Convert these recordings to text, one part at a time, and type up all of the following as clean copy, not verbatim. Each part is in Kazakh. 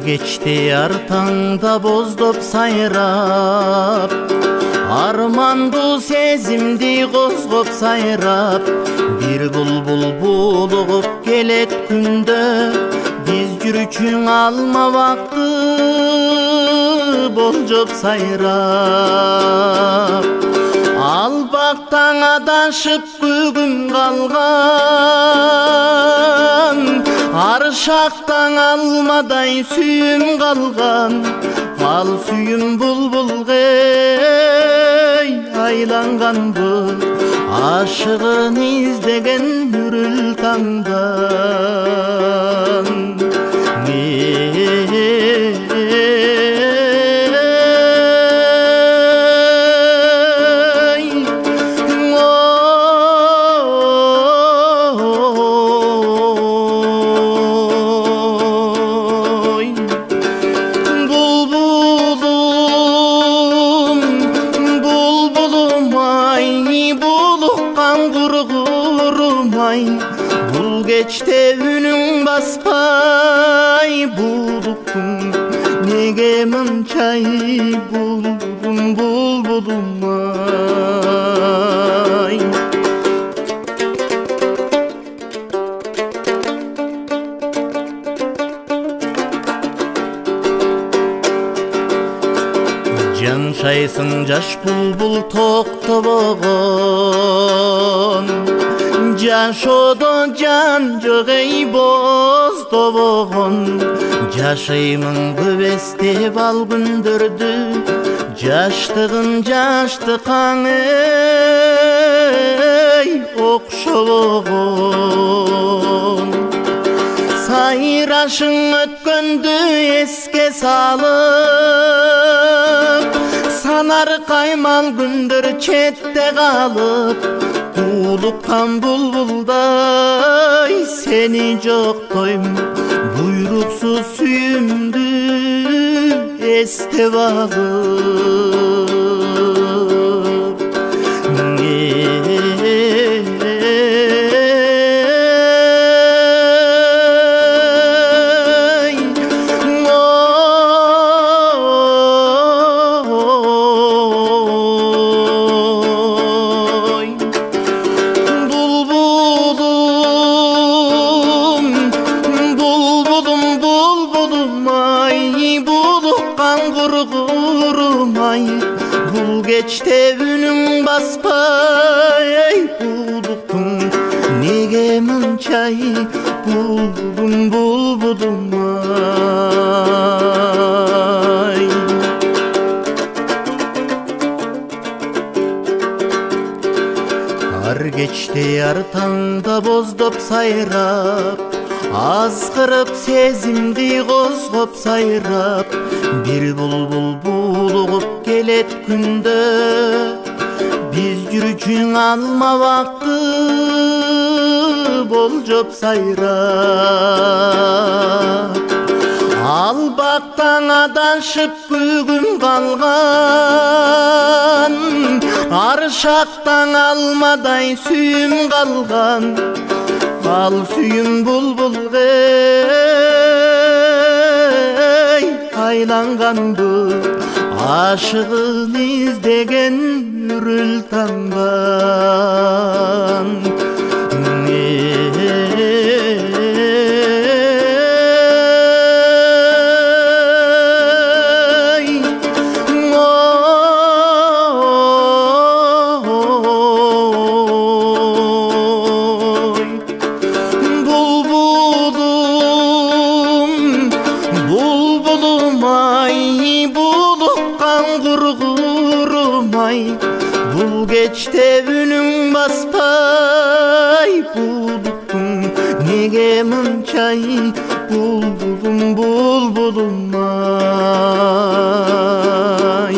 Geçti yar tаңда боздоп сайрап, арманду сезимди козгоп сайрап, бир булбул булугуп келет күндө, биз жүрүчүң алма вакты болжоп сайрап. Ал бактан адашып бүгүн калган, аршактан алмадай сүйүм калган, ал сүйүм булбулгей айланганбы, ашыгын издеген үрүл таңдан. Бул кечте үнүң баспай, булуктум неге мынчай, булбулум булбулум ай. Жаншайсың жаш булбул токтобогон, жашоодо жан жок эй боздобогон. Жашаймын көп эстеп ал күндөрдү, жаштыгым жаштыкаң эй окшобогон. Сайрашың өткөндү эске салып, санар каймал күндөр четте калып, улуккан булбулдай сени жоктойм, буйруксуз сүйүмдү эстеп алып. Бул кечте үнүң баспай, булуктум неге мынчай, булбулум булбулум ай. Ар кечте ар таңда боздоп сайрап, азгырып сезимди козгоп сайрап, бир булбул булугуп келет күндө, биз жүрүчүң алма вакты болжоп сайрап. Ал бактан адашып бүгүн калган, аршактан алмадай сүйүм калган, ал сүйүм булбулгей айланганбы, ашыгын издеген үрүл таңдан. Бул кечте үнүң баспай, булуктум неге мынчай, булбулум булбулум ай.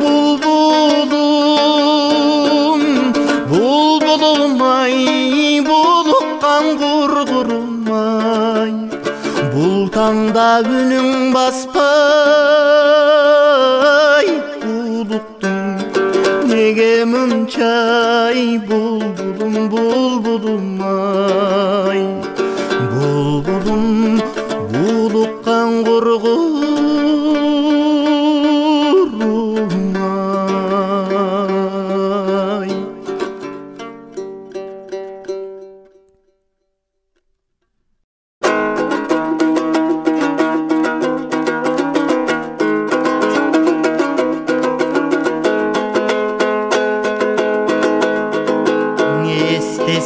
Булбулум булбулум ай, булуккан кургурум ай. Бул таңда үнүң баспай, булуктум неге мынчай, булбулум булбулум ай. Булбулум булуккан кургурум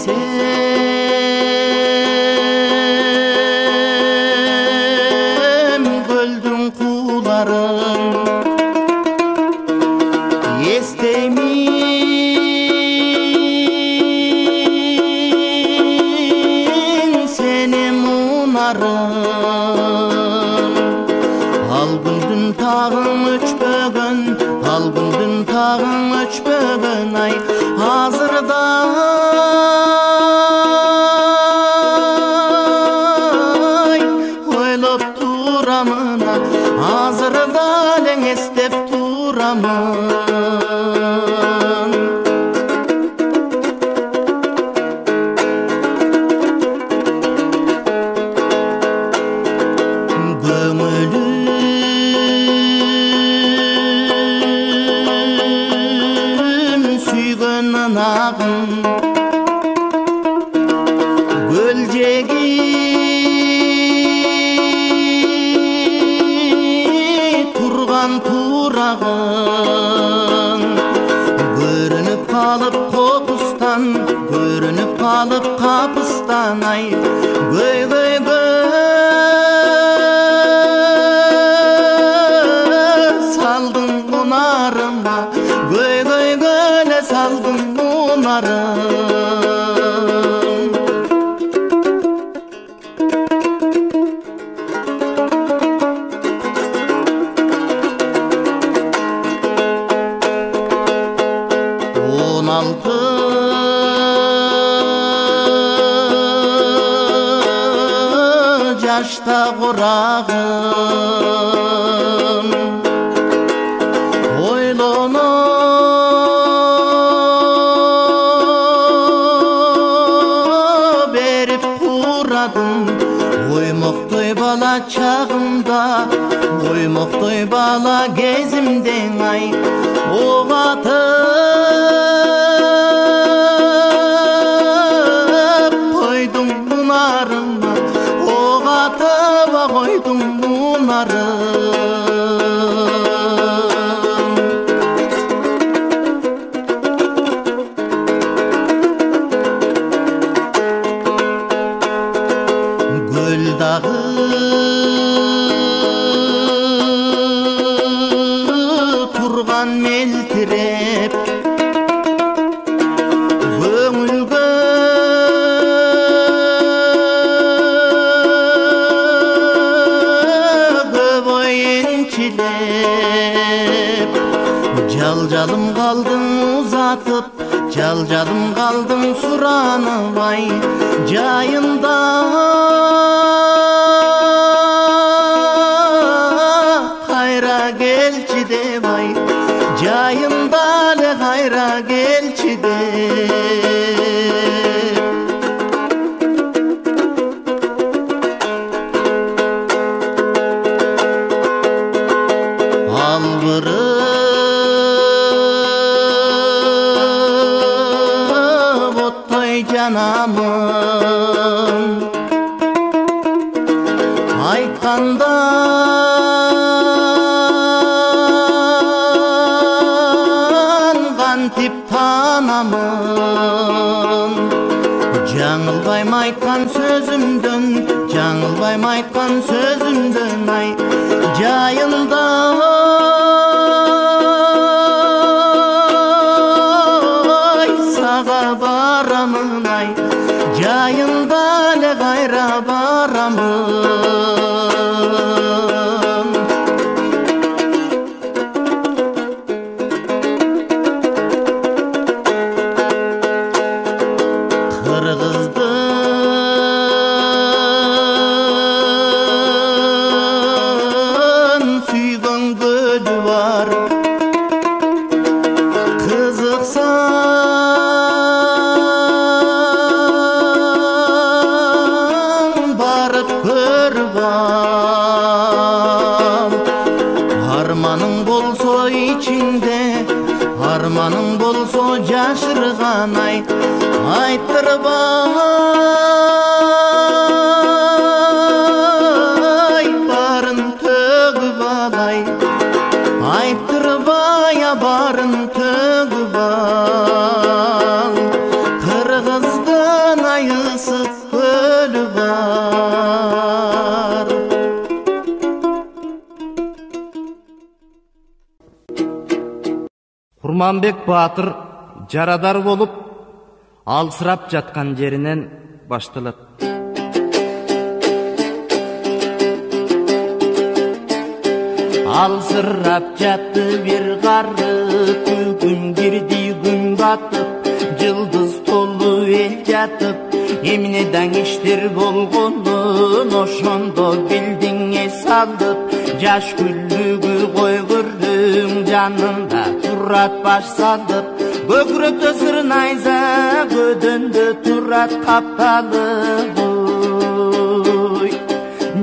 esem göldün kuların esteymin seni munarım al güldün tağın üç bögün al güldün tağın üç bögün ay hazırda oylop turamına hazırda len estep turamın ağın gölcegi turgan turağın görünüp kalıp kopustan görünüp kalıp kapıstan ay göy göy göy saldın bunarıma göy göy göle saldın on altı yaşta kurağım oylonu Oymoktoy bala çağımda Oymoktoy bala gezimden ay Oğatıp koydum bunarıma Oğatıp koydum bunarım dağı turgan meltirep göңülgө köboy ençilep жалжалым калдың узатып жалжалым калдың сураныбай жайында gelçi de vay Cayında le hayra gelçi de Alvırıp ottoy canamın Aytkanda tip tanamın Жаңылбайм айтқан сөзімден Жаңылбайм айтқан сөзімден ай жайында ай саға барамын ай жайында ле қайра барамын Armanın bolso içinde Armanın bolso jaşırgan ay Ayttırбай барын төгүп алай Ayttырбай барын төгүп ал Кыргызды qayısıp kölü var. Kurmanbek Batır jaradar bolup alsırap жатқан жеринен башталат. Alsırap жатты bir qarı, күн girdi gün batıp, yıldız tolu el jatıp, emneden iştir bolgonun, oşondo bildiğine salıp, jaş güllügü koygurun janında turat baş salıp, Göküröktö sırnayza gödöndö turat kaptalıp,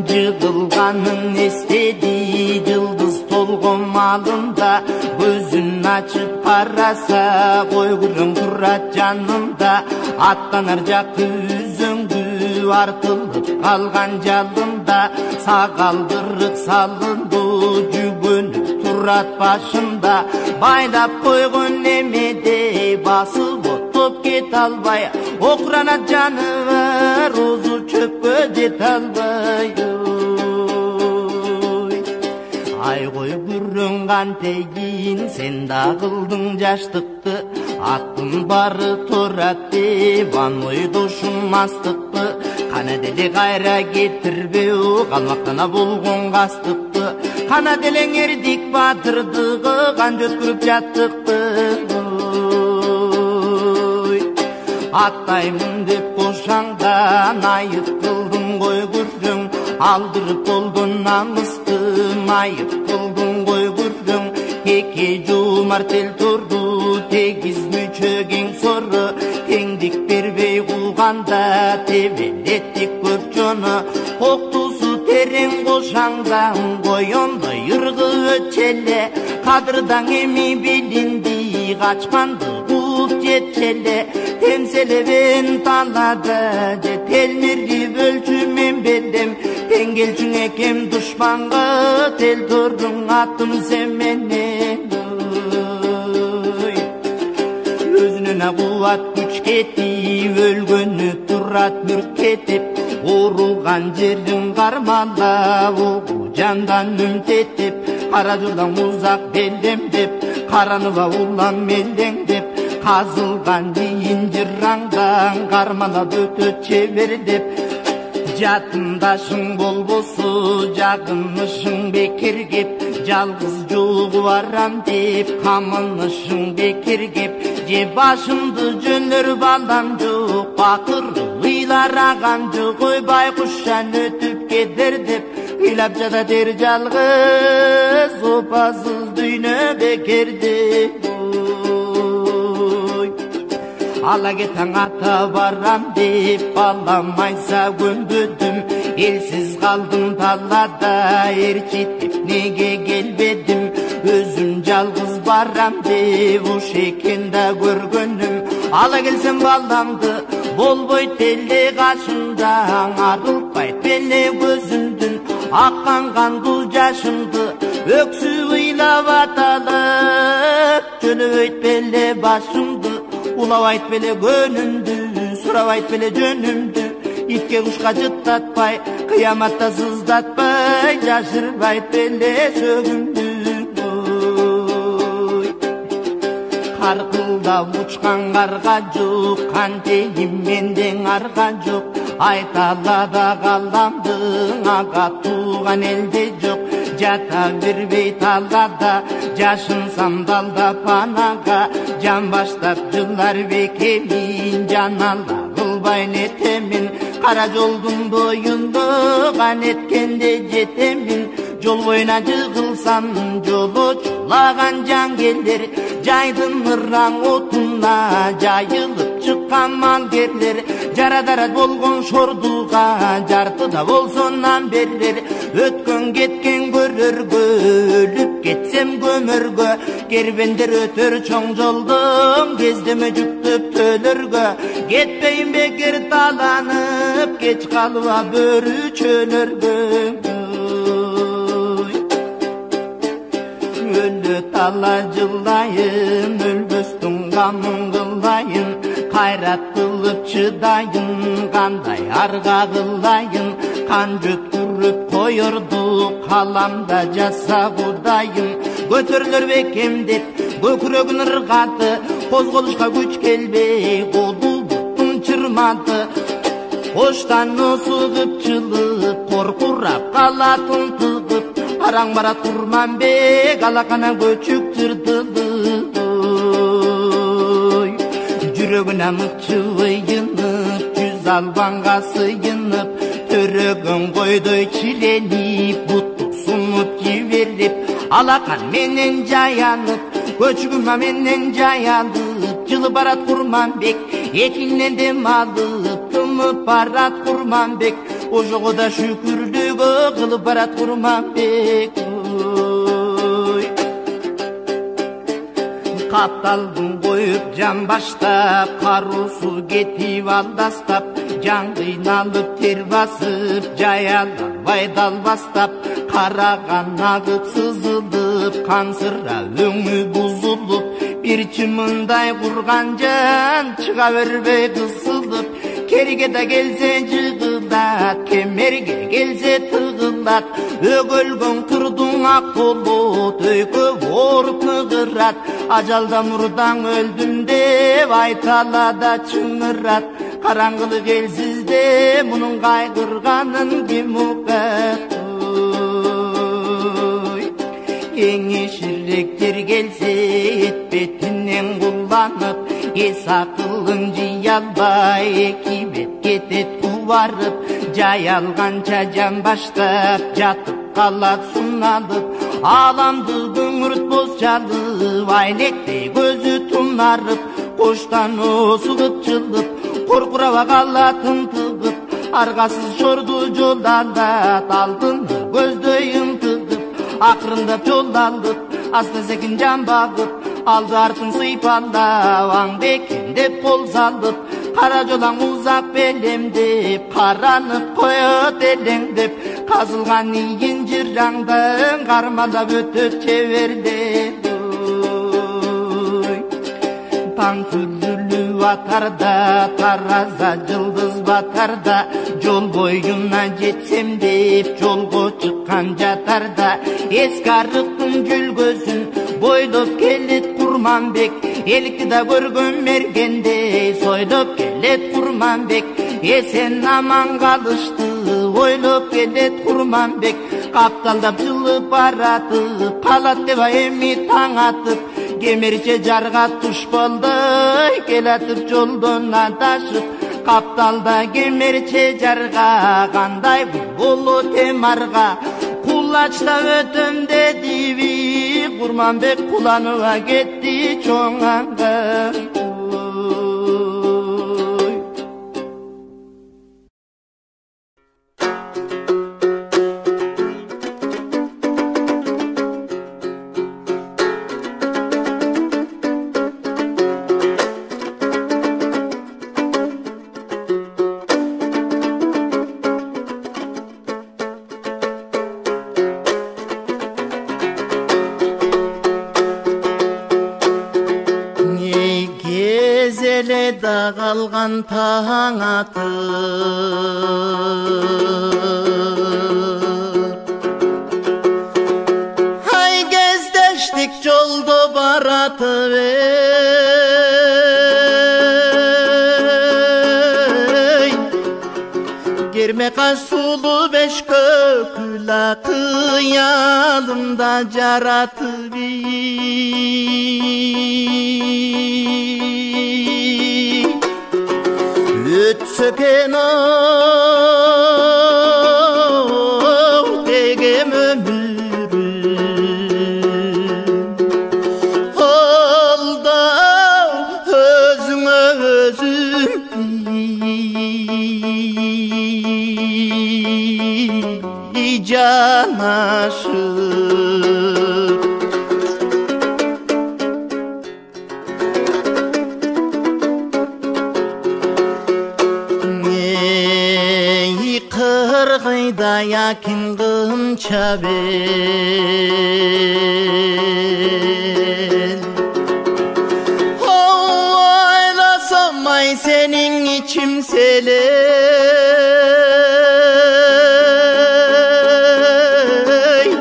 Jığılganın estedi yıldız tolgon malında, gözün açıp karasa koygurun turat janında, atlanır jak üzüngüартылып қалған жалында, сақалдырық салынды жүгөнүп турат башында, байлап койгон немеде басып оттоп кете албай, окуранат жаныбар озу чөпкө жете албай. Ай кой күрөң кантейин сен да кылдың жаштыкты, аттын бары турат деп аной дошум мастыкты, кана деле кайра кетирбеу калмактана болгон кастыкты, кана деле эрдик батырдыгы кан жөткүрүп жаттыкты. Аттаймын деп кошаңдан айып кылдың кой күрдөң, алдырып болгон намысты майып кылдың кой күрдөң, эки жумар тел турду тегиз мүчөгең сору, теңдик бербей кулганда тебелеттик көп жону, коктусу терең кошаңдан коёндой ыргы өтчеле, кадырдаң эми билинди качканды кууп жетчеле, темселебен талада же телмирип өлчүмен белдем, теңгелчүң экем душманга тел турдуң аттым сен менен. Өзүнө кубат күч кетип өлгөнү турат бүркетип, ооруган жерин кармалап угу жандан үмтетип, кара журдан узак белдемдеп, каранова улам мелдеңдеп, казылган ийин жыраңдан кармалап өтөт чебердеп, жатындашың болбосо жагынышың бекер кеп, жалгыз жолу барам деп камынышың бекер кеп, же башымды жөнөр балам жок, бакыр ыйлараган жок, ой байкушан өтүп кетер деп ыйлап жататыр жалгыз опасыз дүйнө бекер деп. Ала кетаң ата барам деп баламайса көнбөдүм, элсиз калдым таллада ээрчитип неге келбедим, өзүм жалгыз барам деп уш экен да көргөнүм, ала келсем баламды болбойт беле кашымдан, арылтпайт беле көзүмдүн аккан кандуу жашымды, өксүп ыйлап аталып жөнөбөйт беле башымды, улабайт беле көнүмдү, сурабайт беле жөнүмдү, итке кушка жыттатпай, кыяматта сыздатпай, жашырбайт беле сөгүмдү. Каркылдап учкан карга жок, кантейим менден арга жок, айталада каламдың ага тууган элде жок, жата бербей талдада жашын самдалда панага, жан баштап жылдар бекемин, жанала кылбай нетемин, кара жолдун боюнда кан эткенде жетемин, жол боюна жыгылсам жолочулаган жангелдер, жайдын ырраң отуна жайылып чыккан малгерлер, жарадарат болгон шордуга жартыда болсо нан берер, өткөн кеткен көрөргө, өлүп кетсем көмөргө, кербендер өтөр чоң жолдон кездеме жүктөп төлөргө, кетпейин бекер таланып, кеч калба бөрү чөлөргө. Өлі тала жылайын, өлбөстің қамын қылайын, қайрат қылып çıdayın, kanday arga kılayın, kan götürüp koyurdu kalamda jasa budayın. Götürülür bekem dep bökürөгүн ыргады, козголушка күч келбей колду буттун чырмады. Оштан осугуп чылып коркурап калатын тыгып, араң барат Курманбек алакана көчүк жырдылып. Жүрөгүнө мыкчы ыйынып, жүз албанга сыйынып, төрөгөн койдой чиленип, буттук сунуп жиберип, алакан менен жаянып, көчүгүмө менен жаянып, жылы барат Курманбек, этинен дем алып, тымып барат Курманбек, ожого да шүкүрлүгү кылып барат Курманбек. Капталдын коюп жан баштап, каруусу кетип алдастап, жан кыйналып тер басып, жаяланбай далбастап, караган агып сызылып, кансыра өңү бузулуп, бир чымындай курган жан чыга бербей кысылып, керге да келсе жыгылдат, кемерге келсе тыгылат, өгөлгөн кырдың ак болот, өйкө ооруп ныгырат, ажалда мурдаң өлдүм деп айтала да чыңырат, караңгылык элсизде мунун кайгырганын ким укат. Еңиширектер келсе эт бетинен кулланып, эс акылын жыялбай эки бет кетет кубарып, жаялганча жан баштап жатып калат суналып, аламды күңүрт боз жалып, айнектей көзү тунарып, коштан осугуп жылып, коркураба калатын тыгып, аргасыз чорду жолдалат, алтын көздөй ынтыгып, акырындап жол алып, аста секин жан багып, алды артын сыйпалап, аң бекем деп кол салып, кара жолаң узак белемдеп, каранып коет элеңдеп, казылган ийин жыраңдың кармалап өтөт чебердеп. Таң сүрүлүп атарда, тараза жылдыз батарда, жол боюна жетсем деп жолго чыккан жатарда, эски арыктын жүлгөсүн бойлоп келет Курманбек, эликти да көргөн мергендей сойлоп келет Курманбек, эсен аман калышты ойлоп келет Курманбек, капталдап жылып баратып, калат деп эми таң атып, кемерче жарга туш болдой, келатып жолдон адашып, капталда кемерче жарга, кандай болот эм арга, кулачта өтөм дедиби, Курманбек куланып кетти чоң аңга. Da kalgan taң atıp, ay gezdeştik jolda baratıp, germe kaş sulu beş kökül akı yanımda jaratıp, ötsöken degem ömürüm, olda özüňe özüm janaşıp. Kırgıyda yakin kınça ben, oylasam ay senin için dineley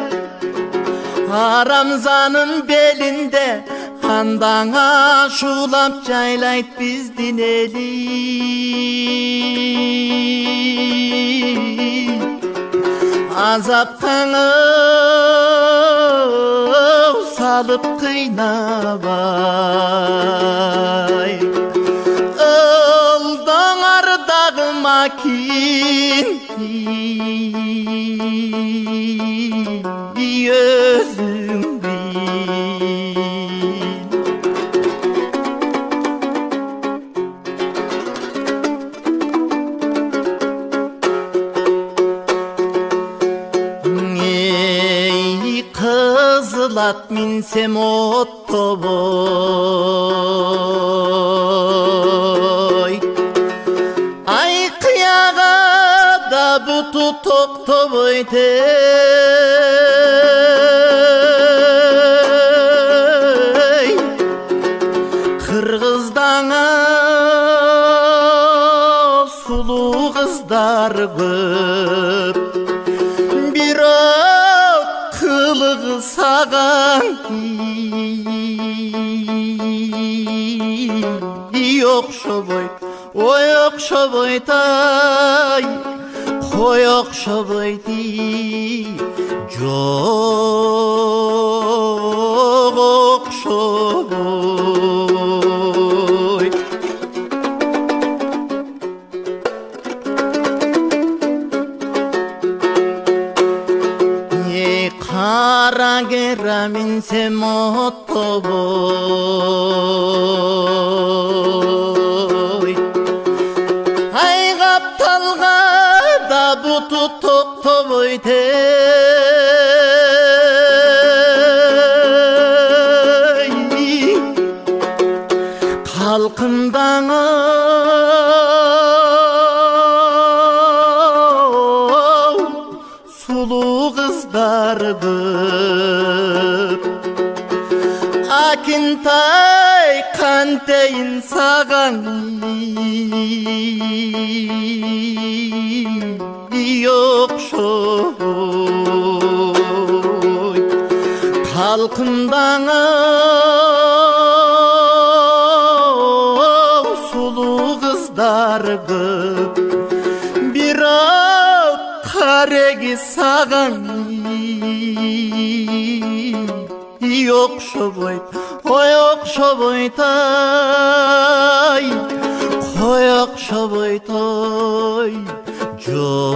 Aramzanın belinde Handana şulap çaylayt biz dineley Azaptan salıp kıynabay Ildan ardağıma kin Özüm bil Kızılat minsem otto boy Ay kıyağa da butu tokto boy tey Kırgızdan sulu kızlar köp Bir kılığı sağan yok şoboy o yok şoboy tay koyok şoboy di çok şoboy Kara gera minsem otto boy Ay kaptalga da butu tokto boy tey Kalkımdan sulu kızlar köp Akintay kanteyin sağan yok şoy Kalkımdan sulu kızlar köp Bir karegi sağan yok şoboy o yok şoboy tay koyok şoboy tay çok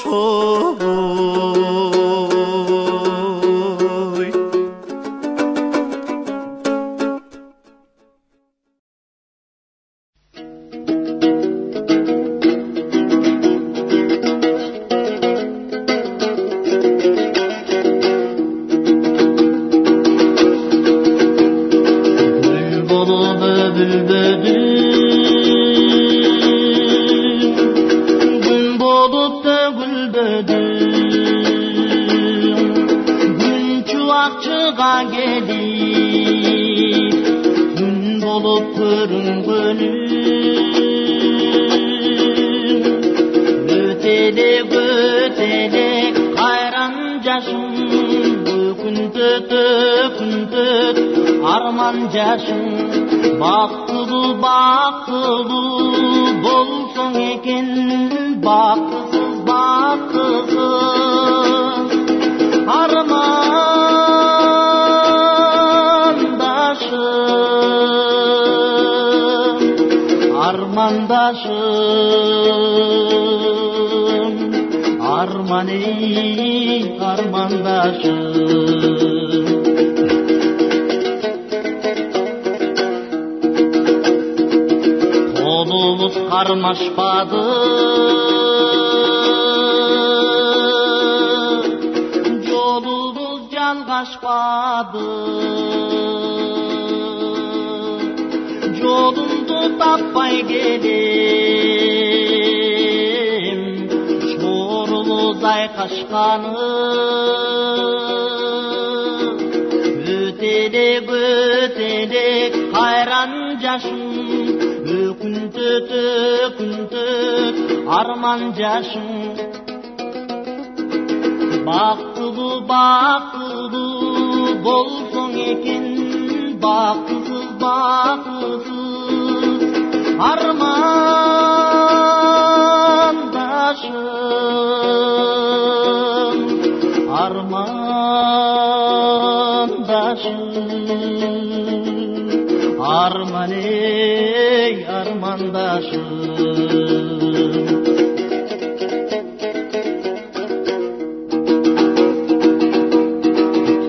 şoboy Gün bolup da gülbedim Gün çuvakçığa gelip Gün bolup görüngönüm Ötelek ötelek hayran yaşım Küntüt arman yaşım Baktılı bolsun eken Baktısız armandaşım armandaşım Kolumuz karmaşmadı Yolumuz yalgaşmadı Yolumdu tapmay gelim Çorulu zaykaşkanı Ötelek hayran yaşım күнтөтөк арман жашың бактылуу болсоң экен бактысыз armandaşım arman ey armandaşım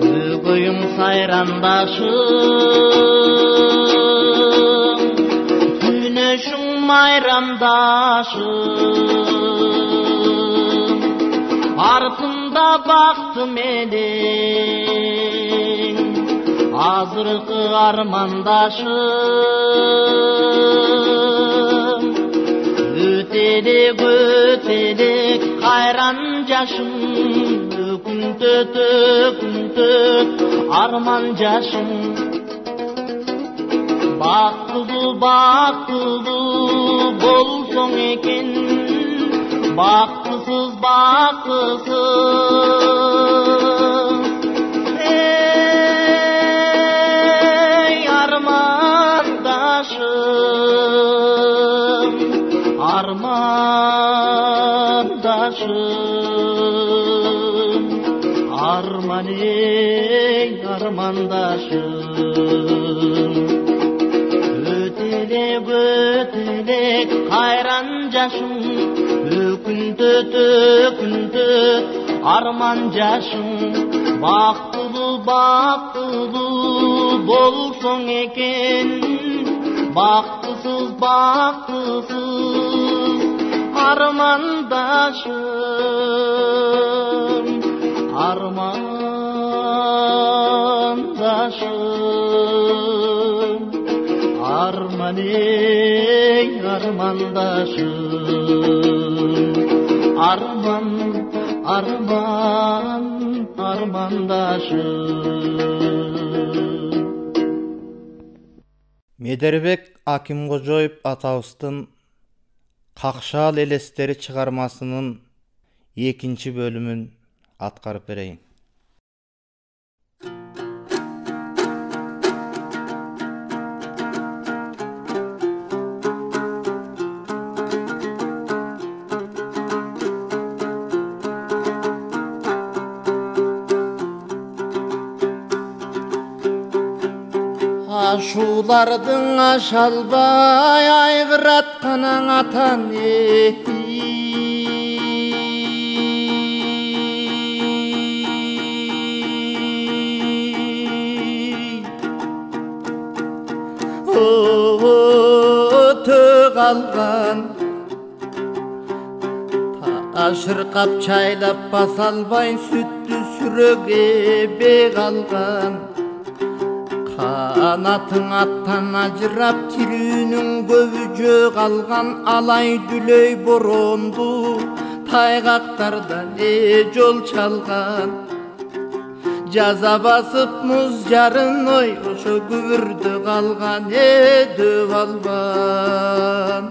tügoyum sayrandaşım güneşim mayramdaşım артында бактым элең азыркы армандашым өтелек кайран жашым күнтөтөк арман жашым бактылуу болсоң экен бактысыз ey armandaşım arman ey armandaşım ötelek kayran жашым күнтөтөк арман жашым бактылуу болсоң экен бактысыз армандашым арман ей армандашым армандашым Медербек Акимкожоев атабыздын Какшаал элестери чыгармасынын 2 бөлүмүн аткарып берейин. Ашуулардың ашалбай айғыратканаң атан төг алган ташыркап чайлап баса албай сүттү сүрөгө бек алган Kanatın attan acırap tirünün gövücü kalgan alay dülöy borondu taygaktarda ne yol çalgan Jaza basıp muz jarın oy oşo güvürdü kalgan edöv alban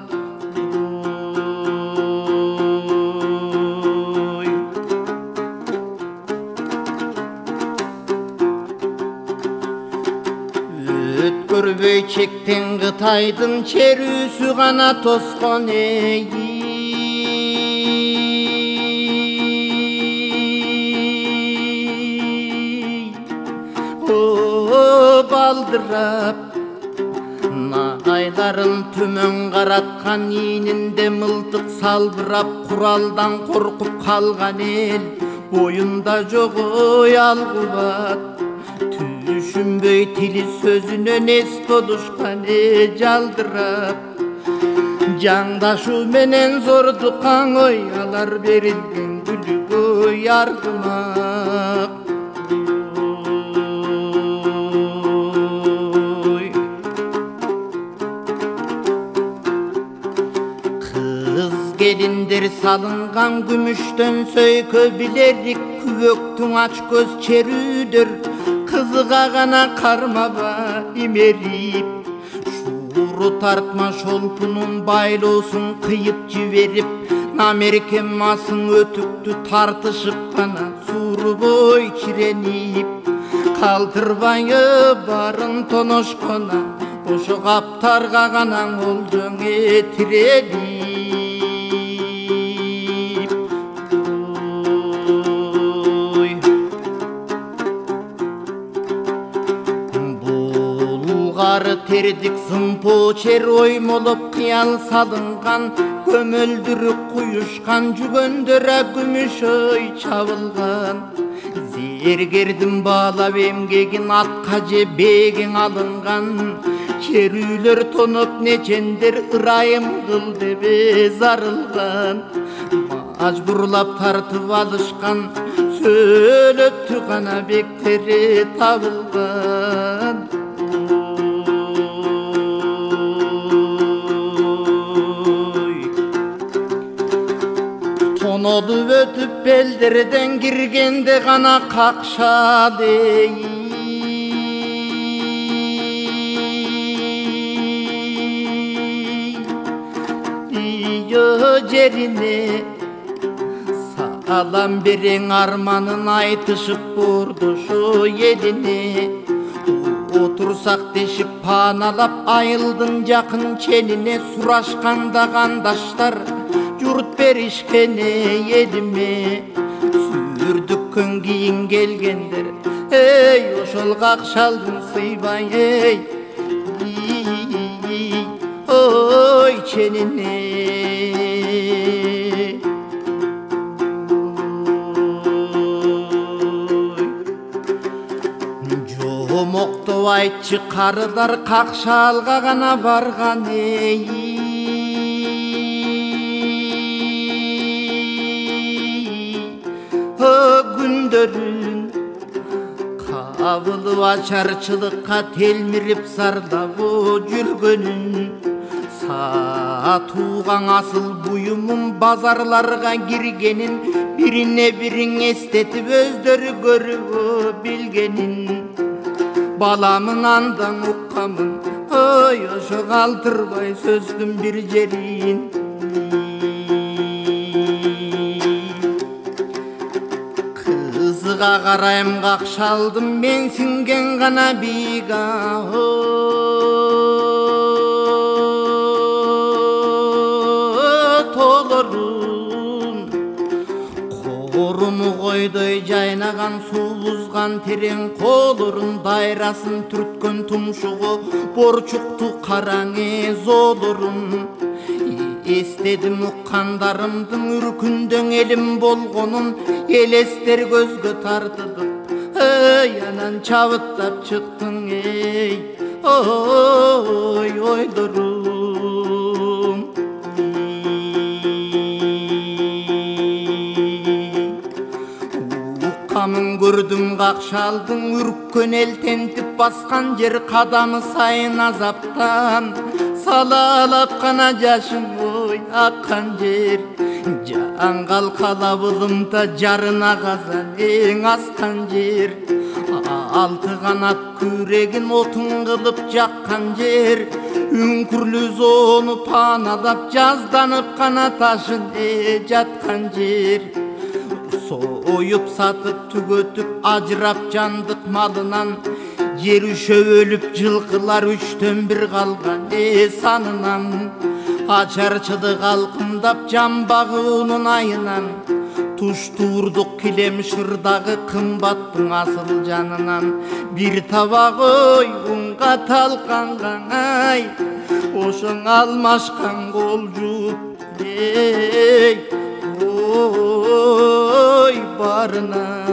Көрбөй чектен Кытайдын черүүсү гана тоскон балдырап Найдарын төмөн караткан ийининде мылтык салбырап куралдан коркуп калган эл боюнда жок ой алгыбат Düşünböy tili sözünün es doluşkan jaldırap Jangdaşu menen zordukan oy alar berilgen gülügü yargımak Kız gelindir salıngan gümüşten söykö bilerik küvöktün aç göz çerüdür Kızıga gana karmaba imerip Şuuru Ulu tartma şolpunun baylosun kıyıp civerip Namerkem masın ötüktü tartışıp kana Suru boy kirenip Kaldırbayı barın tonoşkona Oşu kaptarga kanan olcun etirelip Bulgarı terdik zımpo çer oymolup kıyal salıngan Gömöldürüp kuyuşkan cügöndöre gümüş oy çavılgan Zergerdim bağlap emgegin atkace begin alıngan Kerüler tonup neçendir ırayım kıl debe zarılgan Macburlap tartıp alışkan söylöttü kana bekteri tabılgan Tonolu ötüp belderden girgende kana kakşadı Cerine sağlam birin armanın aytışıp vurdu şu yedini Otursak deşip panalap ayıldın yakın çenine Suraşkanda kandaşlar yurt berişkene yedimi Sürdük köngiyin gelgendir Hey oşol kakşaldın sıybay hey Oy çenine Jomokto aytçı karılar kakşalga gana bargan ey Gündörün kavılı açarçılıkka telmirip sarlavu jürgönün Satuğan asıl buyumun bazarlarga girgenin Birine birin estetip özdörü görüp bilgenin Balamın andan ukkamın Oy oşu kaldırmay sözdüm bir cerin Kızıga karayım kakşaldım ben singen gana biga Tolorun Korumu koydoy jaynagan su buzgan tereң kolorun Dayrasın türtkön tumşuğu borçuktu karaŋe zolorun Estedim ukkandarımdın ürkündöň elim bolgonun Elester gözgö tartıdıp Yanan çabıttap çıktın ey Oy oydorum Ukkamın gördüm kakşaldın ürkkön el tentip baskan jer kadamı sayın azaptan Salalap kana jaşın oy akkan jer Jan kalkala bulumda jarına kazan eң askan jer Altı kanat küregin otun kılıp jakkan jer Ünkürlü zonu panalap jazdanıp kana taşın jatkan jer Soyup satıp tügötüp ajırap jandık malынан Jeri şövölüp жылkılar üçtön bir kalgan sanınan Açarçılık alkımdap jambagı unun ayınan Tuşturduk kilem şırdağı kımbattın asıl canınan Bir tabak oy unga talkangan ay Oşun almaşkan golcu ey Oy barınan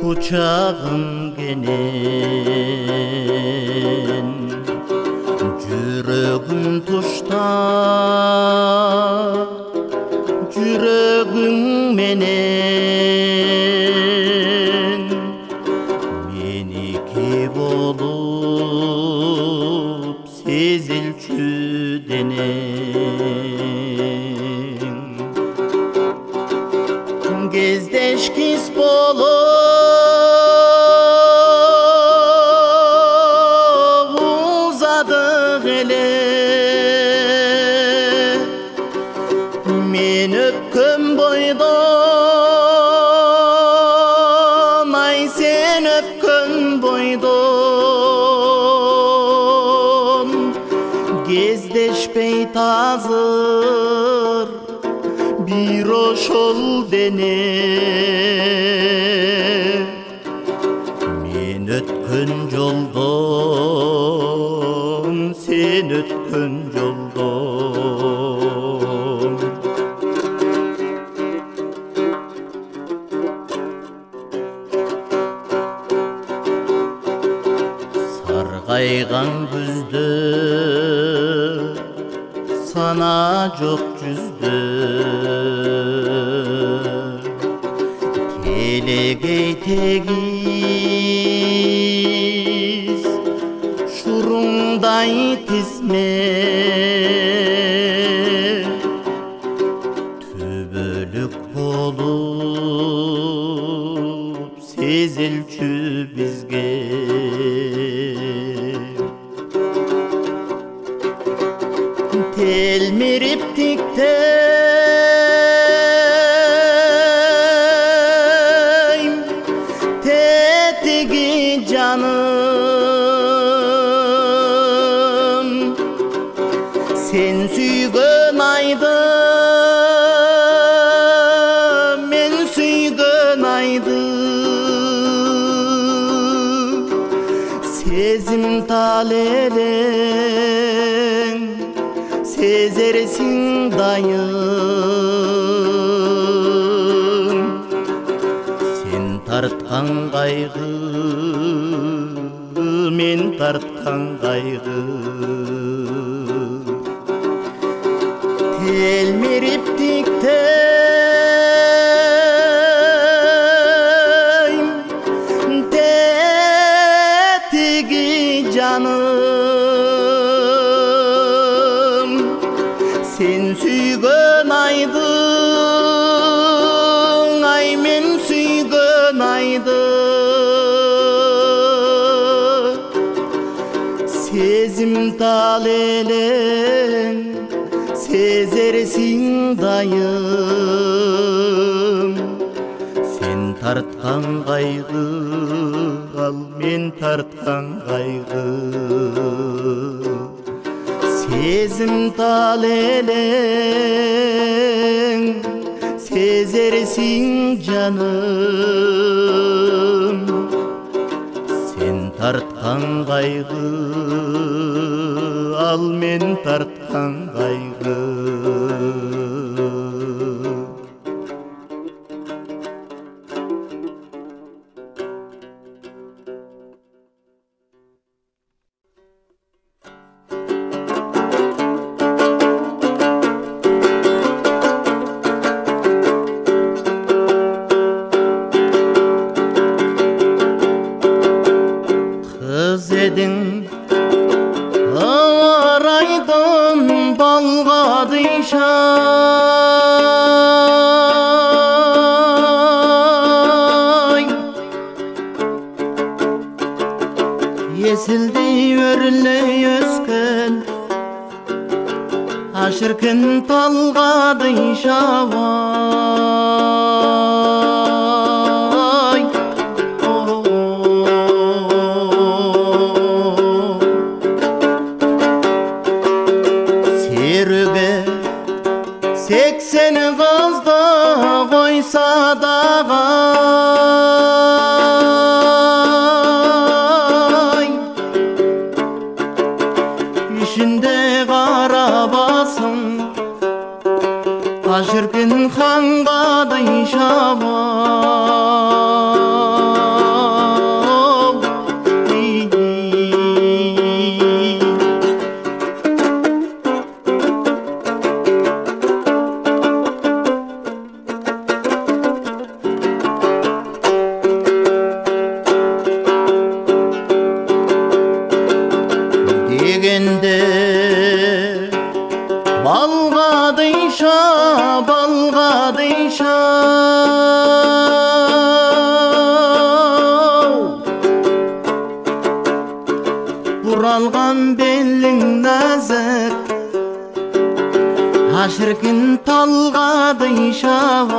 Kucağım genen Yüreğim tuşta Gezdeşkis bolu uzadı ele. Men öpküm boydum, ay sen öpküm boydum. Gezdeşpey tazır bir oşol dene. Men ötkün joldan, sen ötkün joldan. Sargaygan güzdü sana çok cüzdü. Telegey tegiz şurunday tisme. Tübölük bolup sezilçü bizge. Telmirip dikteyim tetigi canım. Sen süygön aydım, men süygön aydım. Sezim talelen sezersin dayım. Sen tartkan kaygı, men tartkan kaygı. Telmirip dikteyim tetigi canım. Sen süygön aydın, ay men süygön aydın. Sezim talelen sezersin dayım. Sen tartkan kaygı, al men tartkan kaygı. Sezim talelen sezersin canım. Sen tartkan kaygı, al men tartkan kaygı. Kız edin ağaraydın balga dışay. Yesildi örle ösken aşırkın talga dışavay. Serüge 80 kızda koysa dağay. İşinde kara basın aşırkın hanga dışavay. Degende balga dışa, balga dışa. ашыркин талгады шабай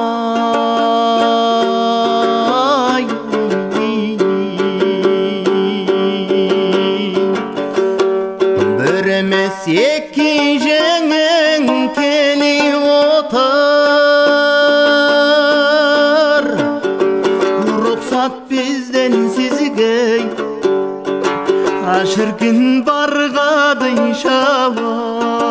бір емес екі жеңің келіп отыр рұқсат бізден сізге ашыркин барғады шабай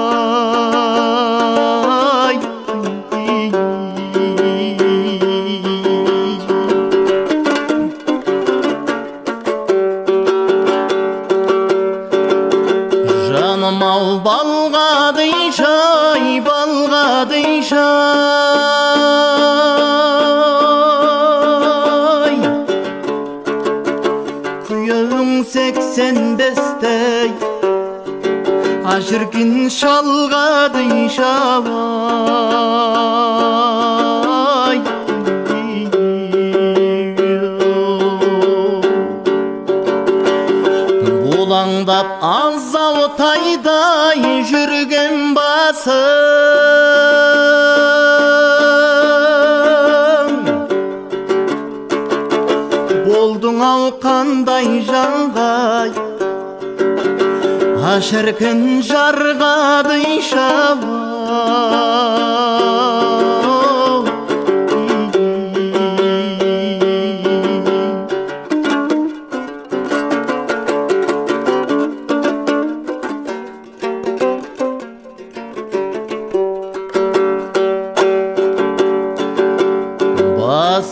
жаным ау балғады шай балғады шай күйеуің 85-тей ашыркин шалғады шабай бұлаңдап азауытайдай жүрген басың болдың ау қандай жаңғай ашыркин жарғады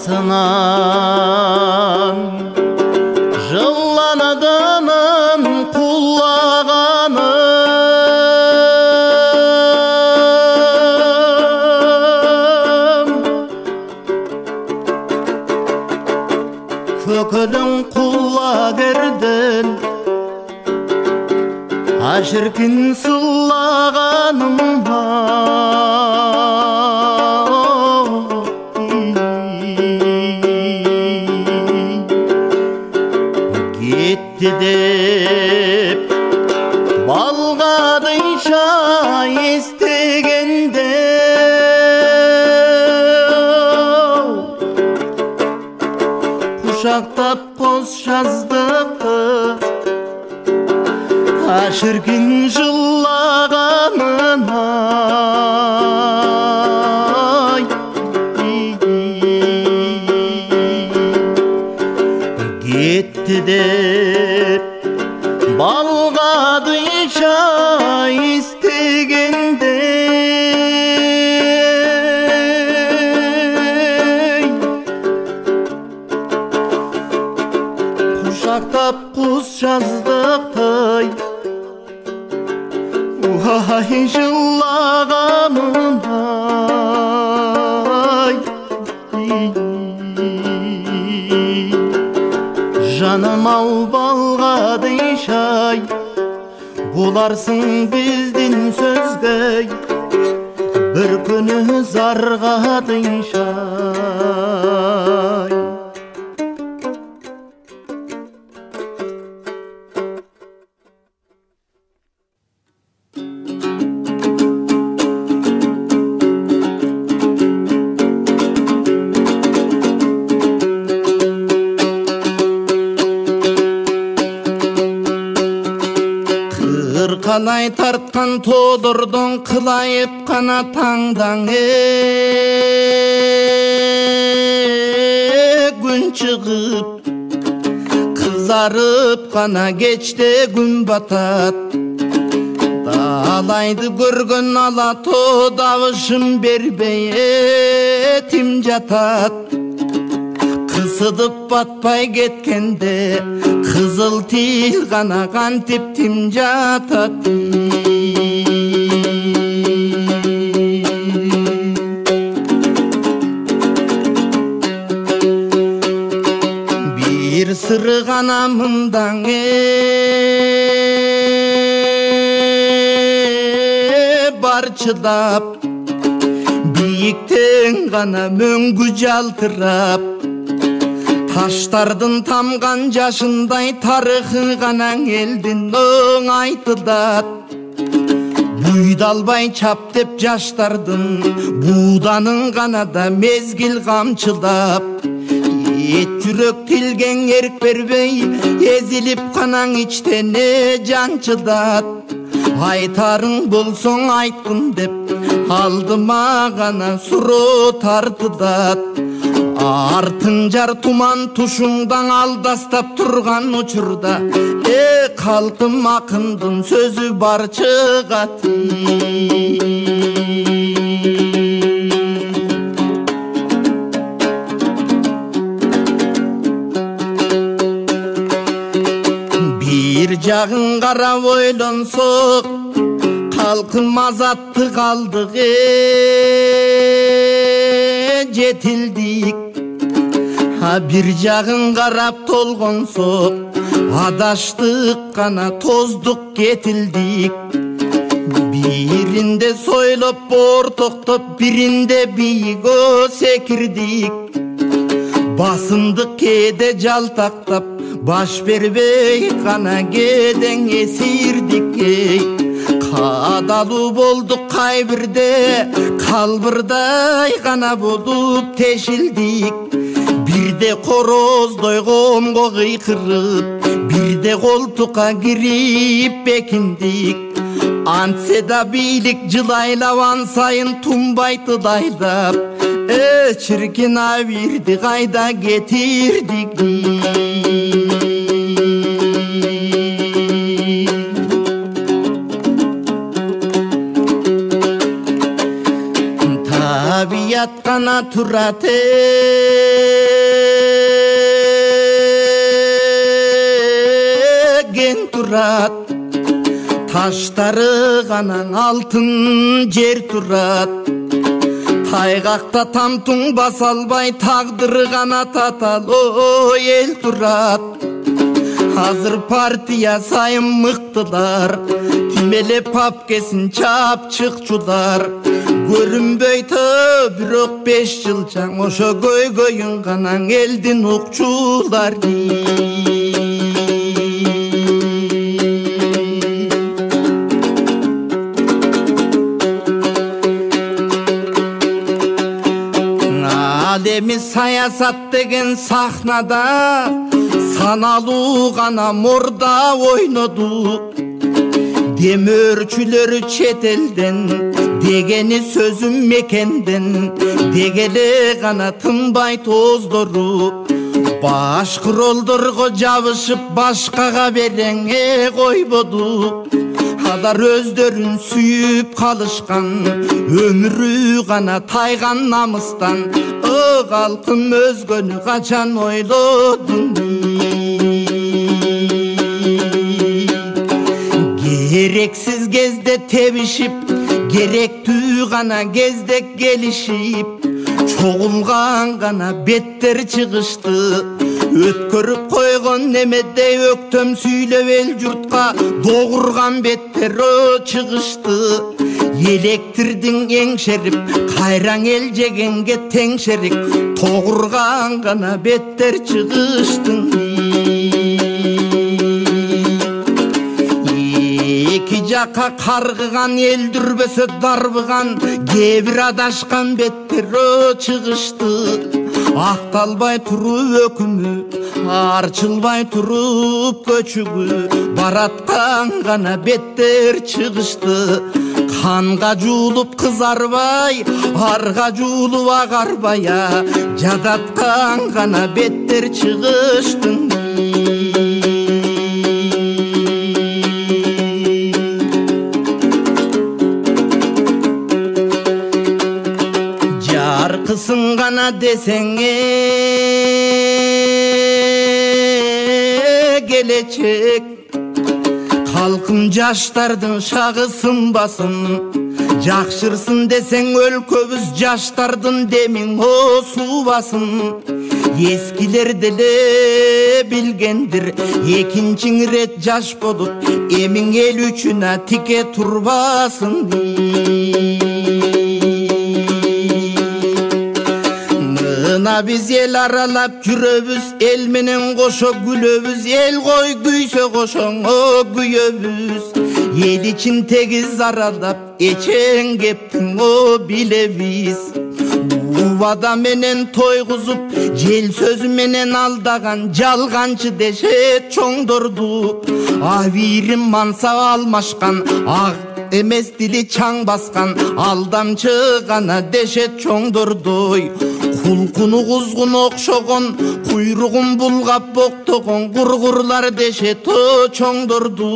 басынан жыланадының құлағаным көкілің құлагерден ашыркин сылағаным кетті деп балғадыйша естігенде құшақтап қос жаздықты ашыркин жылағанына кетті деп балғадыйша естігенде құшақтап құс жаздықтай уай жылағанынай жаным ау балғадый шай боларсың біздің сөзге бір күні зарғадый шай Қалай тартқан тодырдың қылайып қана таңдаң күн шығып қызарып қана кеште күн батат далайды көрген ала тодавышын бербей етім жатат қысыдып батпай кеткенде қызыл тил ғана қантип тим жатат бір сыры ғана мындаң бар чыдап биіктен ғана мөңгү жалтырап таштардын тамған жашындай тарыхы ғана элдин оң айтылат Буйдалбай чап деп жаштардын буданын канада мезгил камчылап. Эт жүрөк тилген эрк бербей эзилип канаң ичтене жанчыдат. Айтарың болсоң айткын деп алдыма гана суроо тартыдат. Артың жар туман тушуңдан алдастап турган учурда калкым акындын сөзү барчыга бир жагын карап ойлонсок калкым азаттык алдык жетилдик. Бир жагын карап толгонсок адаштык гана тоздук кетилдик. Биринде сойлоп ортоктоп биринде бийгө секирдик. Басындык кээде жалтактап баш бербей гана кээдең эсирдик. Кадалуу болдук кайбирде калбырдай гана болуп тешилдик. Бирде короздой комго кыйкырып, бирде колтукка кирип бекиндик. Антсе да бийлик жылайлабан сайын тунбай тыдайлап, чиркин абирди кайда кетирдик. Табият гана турат турат, таштары гана алтын жер турат. Тайгакта тамтуң баса албай тагдыры гана татал эл турат. Азыр партия сайын мыктылар, тимелеп папкесин чапчык чудар. Көрүнбөйтө бирок 5 жыл чаң ошо көйгөйүн гана элдин укчулар. Эми саясат деген сахнада саналуу гана мурда ойноду. Демөрчүлөр чет элден дегени сөзүм мекенден дегеле гана тынбай тоздору. Башкыролдорго жабышып башкага береңе койбоду. Алар өздөрүн сүйүп калышкан, өмүрү гана тайган намыстан. Калкым өзгөнү качан ойлодун? Керексиз кезде тебишип, керектүү гана кезде келишип, чогулган гана беттер чыгышты. Өткөрүп койгон немедей өктөм сүйлөп эл журтка догурган беттер чыгышты. Электирдиң эңшерип, кайраң эл жегенге теңшерик, тогурган гана беттер чыгыштың. Эки жака каргыган эл дүрбөсө дарбыган, кээ бир адашкан беттер чыгышты. Акталбай туруп өкүмү, арчылбай туруп көчүгү, бараткан гана беттер чыгышты. Канга жуулуп кызарбай, арга жуулуп агарбай, жадаткан гана беттер чыгыштың. Жаркысын гана десеңе келечек, калкым жаштардын шагы сынбасын. Жакшырсын десең өлкөбүз жаштардын демиң суубасын. Ескилер деле билгендир, экинчи рет жаш болуп, эмиң эл үчүн тике турбасын. Мына биз эл аралап жүрөбүз, эл менен кошо күлөбүз, эл кой күйсө кошоңо күйөбүз. El için tegiz zaralap eçen geptin o bileviz. Uvada menen toyguzup jel sözü menen aldagan jalgançı deşet çoңдорду. Avirim mansa almaşkan ag emес dili çaң baskan aldamçı gana deşet çoңдордой. Kulkunu kuzgun okşogon kuyruğun bulgap boktogон kurgurlar deşet o çoңдорду.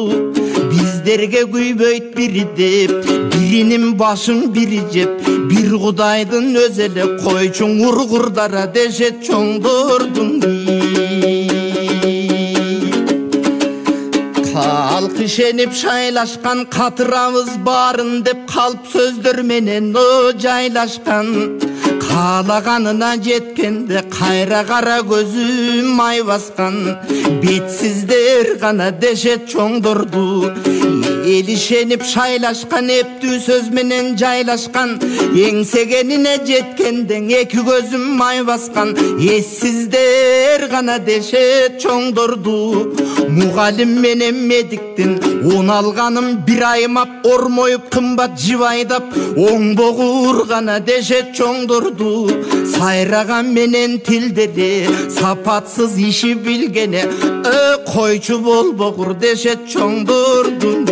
Bizlerge güyböyt biri dep birinin başın biri jep bir kudaydın özele koyçun urgurdara deşet çoңдордun. Halk işenip şaylaşkan katırabız barın dep kalp sözdür menen o jaylaşkan. Kalaganına jetkende kayra kara gözüm may baskan. Betsizler gana deşet çoңдорду. El işenip şaylaşkan eptü söz menen jaylaşkan. Engsegenine jetkenden eki gözüm may baskan. Essizler gana deşet çoңдорду. Mugalim menen mediktin on alganım bir aymap ormoyup kımbat jivaydap oң boğur gana deşet çoңдорду. Sayragan menen tilderi sapatsız işi bilgene koyçu bol boğur deşet çoңдорду.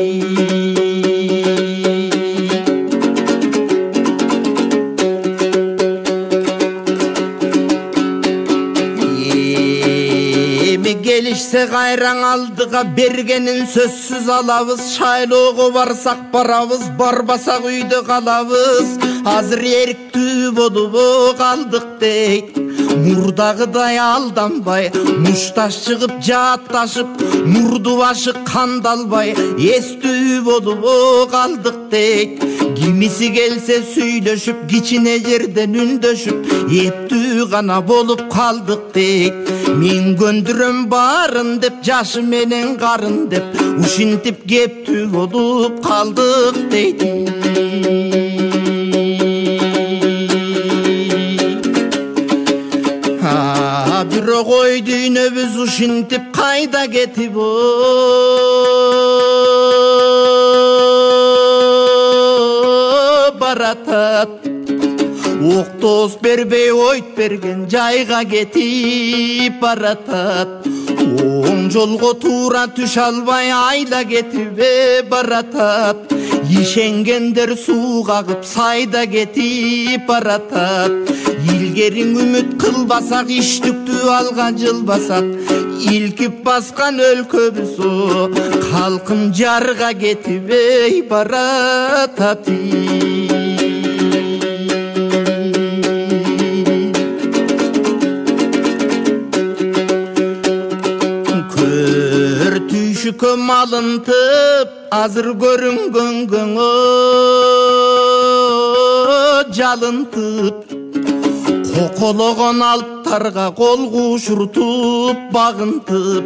Gelişse gayran aldığa bergenin sözsüz alabız. Şayloğu barsak barabız, barbasak uydu kalabız. Hazır eriktü bolup kaldık deyt. Murdağıday aldanbay, muştaş çıkıp caatlaşıp murdu başı kandalbay, estü bolup kaldık deyt. Kimisi gelse süylöşüp giçine yerden ündöşüp ettü gana bolup kaldık deyt. Men göndürüm barın dep jaşı menen karın dep uşintip geptü bolup kaldık deyt. Bir koyduğunu biz uşintip kayda getip baratat. Oktos berbey oyt bergen jayga getip baratat. Oң jolgo tuura түш албай айла кетип баратат. Ишенгендер суу кагып сайда кетип баратат. Илгерин үмүт кылбасак иштүктү алга жылбасак. Илкип баскан өлкөбүз о калкым жарга кетип баратат. Köm alıntıp azır görüngön jalıntıp. Kokologon alttarga kol kuşurtup bagıntıp.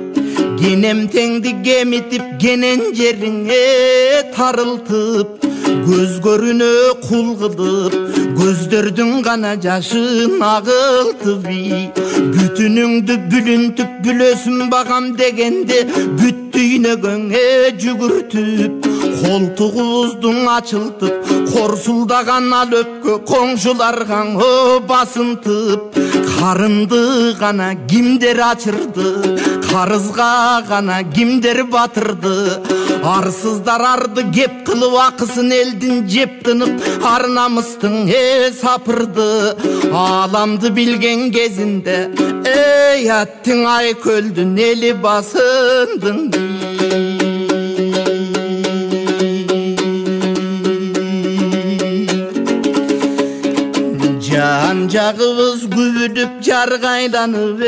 Genem tengdi gemitip genen jerine tarıltıp. Göz görünü kul kılıp gözdördün gana jaşın agıltıp. Bütünüңdü bülüntüp bülösün bagam degende büttüyüne göңe жүгүртүп. Koltuğuzdun açıltıp korsuldagan al öpkö koңşularga basıntıp. Karındı gana kimder açırdı, karızga gana kimder batırdı. Arsızlar ardı gep kılıp akısın eldin jep tınıp arnamыстın sapırdı. Alamdı bilgen gezinde ey attın ay köldün eli basındın. Can jağыбыз güvüdüp jargaylanıp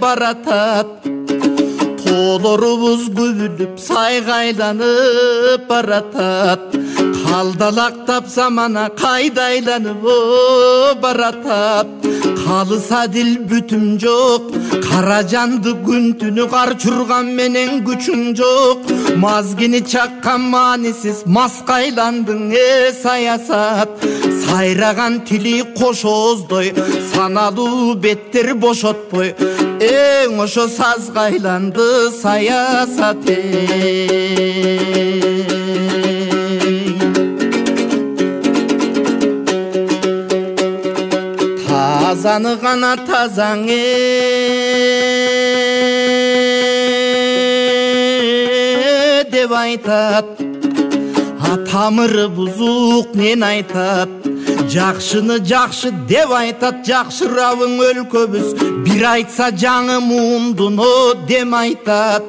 baratat. Toolorubuz güvüdüp saygaylanıp baratat. Kaldalak tapsa mana kaydaylanıp baratat. Salısa dil bütüm jok, Karajandı gün tünü karçurgan menen güçün jok. Mazgini çakkan manisiz maskaylandın sayasat. Sayragan tili koşozdoy, sanalı better boşotboy. Oşo sazgaylandı sayasat. Tazanı gana tazan deb aytat. Tamırı buzuk men aytat. Жақшыны жақшы деп айтат, жақшыравың өлкөбүз. Bir айтса жаңы мундуну дем айтат.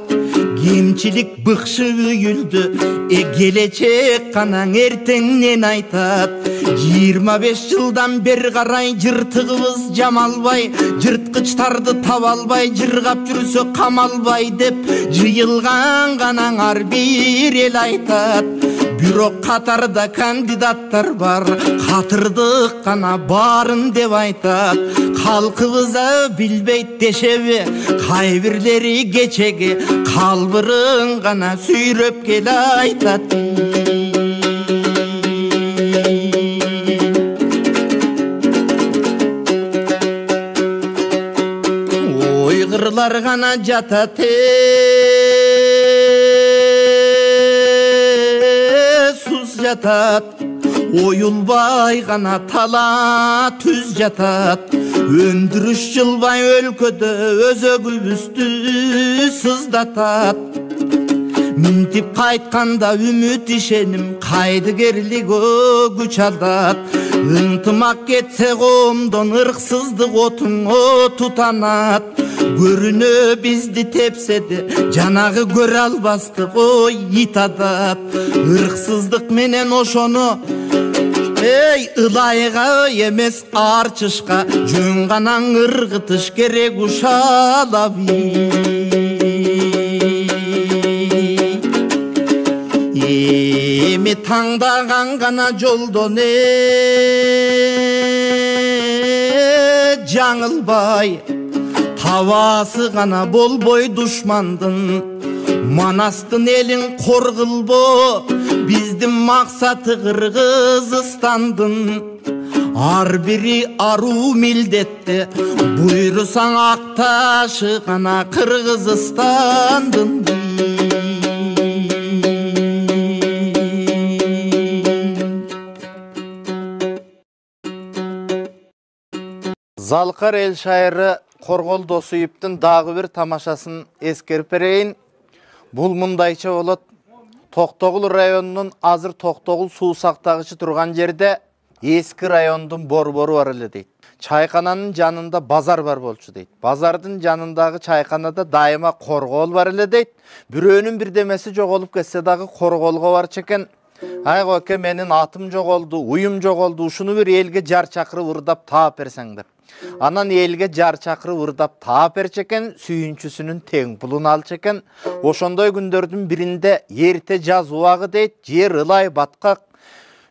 Кемчилик быкшы үйүлдү, келечек канаң эртеңнен айтат. 25 жылдан бер карай жыртыгыбыз жамалбай, жырткычтарды таба албай, жыргап жүрсө камалбай деп жыйылган канаң ар бир эл айтат. Бирок катарда кандидаттар бар, катырдык гана барын деп айтат. Калкыбыз билбейт дешеби, кайбирлери кечеги калбырын гана сүйрөп келе айтат. Ойгырлар гана жатат, жатат. Oyulbay gana tala tüz jatat. Öndürüş жылбай өлкөдө өзөгүбүздү сыздаtat. Минтип кайтканда үмүт ишеним, кайдыгерлик күч алдат. Ынтымак кетсе коомдон ырксыздык отуңо тутанат. Көрүнө бизди тепседи, жанагы көрө албастык ой итадат. Ырксыздык менен ошону ылайга эмес арчышка жөн гана ыргытыш керек ушалаби. Эми таңдаган гана жолдон жаңылбай, табасы гана болбой душмандын. Манастын элин коргулбо, биздин максаты Кыргызстандын. Ар бири аруу милдетте, буйрусаң акташы гана Кыргызстандын. Залкар эл шайыры Коргол Досуевтің дагы бир тамашасын эскерип берейин. Бул мындайча болот. Токтогул районунун азыр Токтогул суу сактагычы турган жерде эски райондун борбору бар эле дейт. Чайкананын жанында базар бар болчу дейт. Базардын жанындагы чайканада дайыма коргол бар эле дейт. Бирөөнүн бирдемеси жоголуп кетсе дагы корголго барчу экен. Ай коке, менин атым жоголду, уюм жоголду, ушуну бир элге жар чакырып ырдап таап берсең деп. Анан элге жар чакырып ырдап таап берчү экен, сүйүнчүсүнүн тең пулун алчу экен. Ошондой күндөрдүн биринде эрте жаз убагы дейт, жер ылай баткак,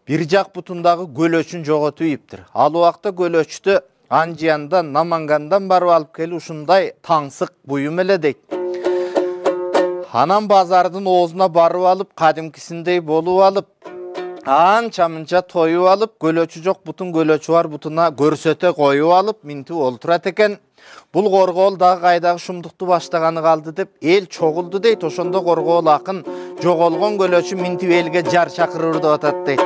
бир жак бутундагы көлөчүн жоготуп ийиптир. Ал убакта көлөчтү Анжияндан, Намангандан барып алып келип ушундай таңсык буюм эле дейт. Анан базардын оозуна барып алып, кадимкисиндей болуп алып, анча-мынча тоюп алып, көлөчү жок бутун, көлөчү бар бутуна көрсөтө коюп алып, минтип олтурат экен. Бул коргоол дагы кайдагы шумдукту баштаганы калды деп эл чогулду дейт. Ошондо коргоол акын жоголгон көлөчү минтип элге жар чакырып ырдап атат дейт.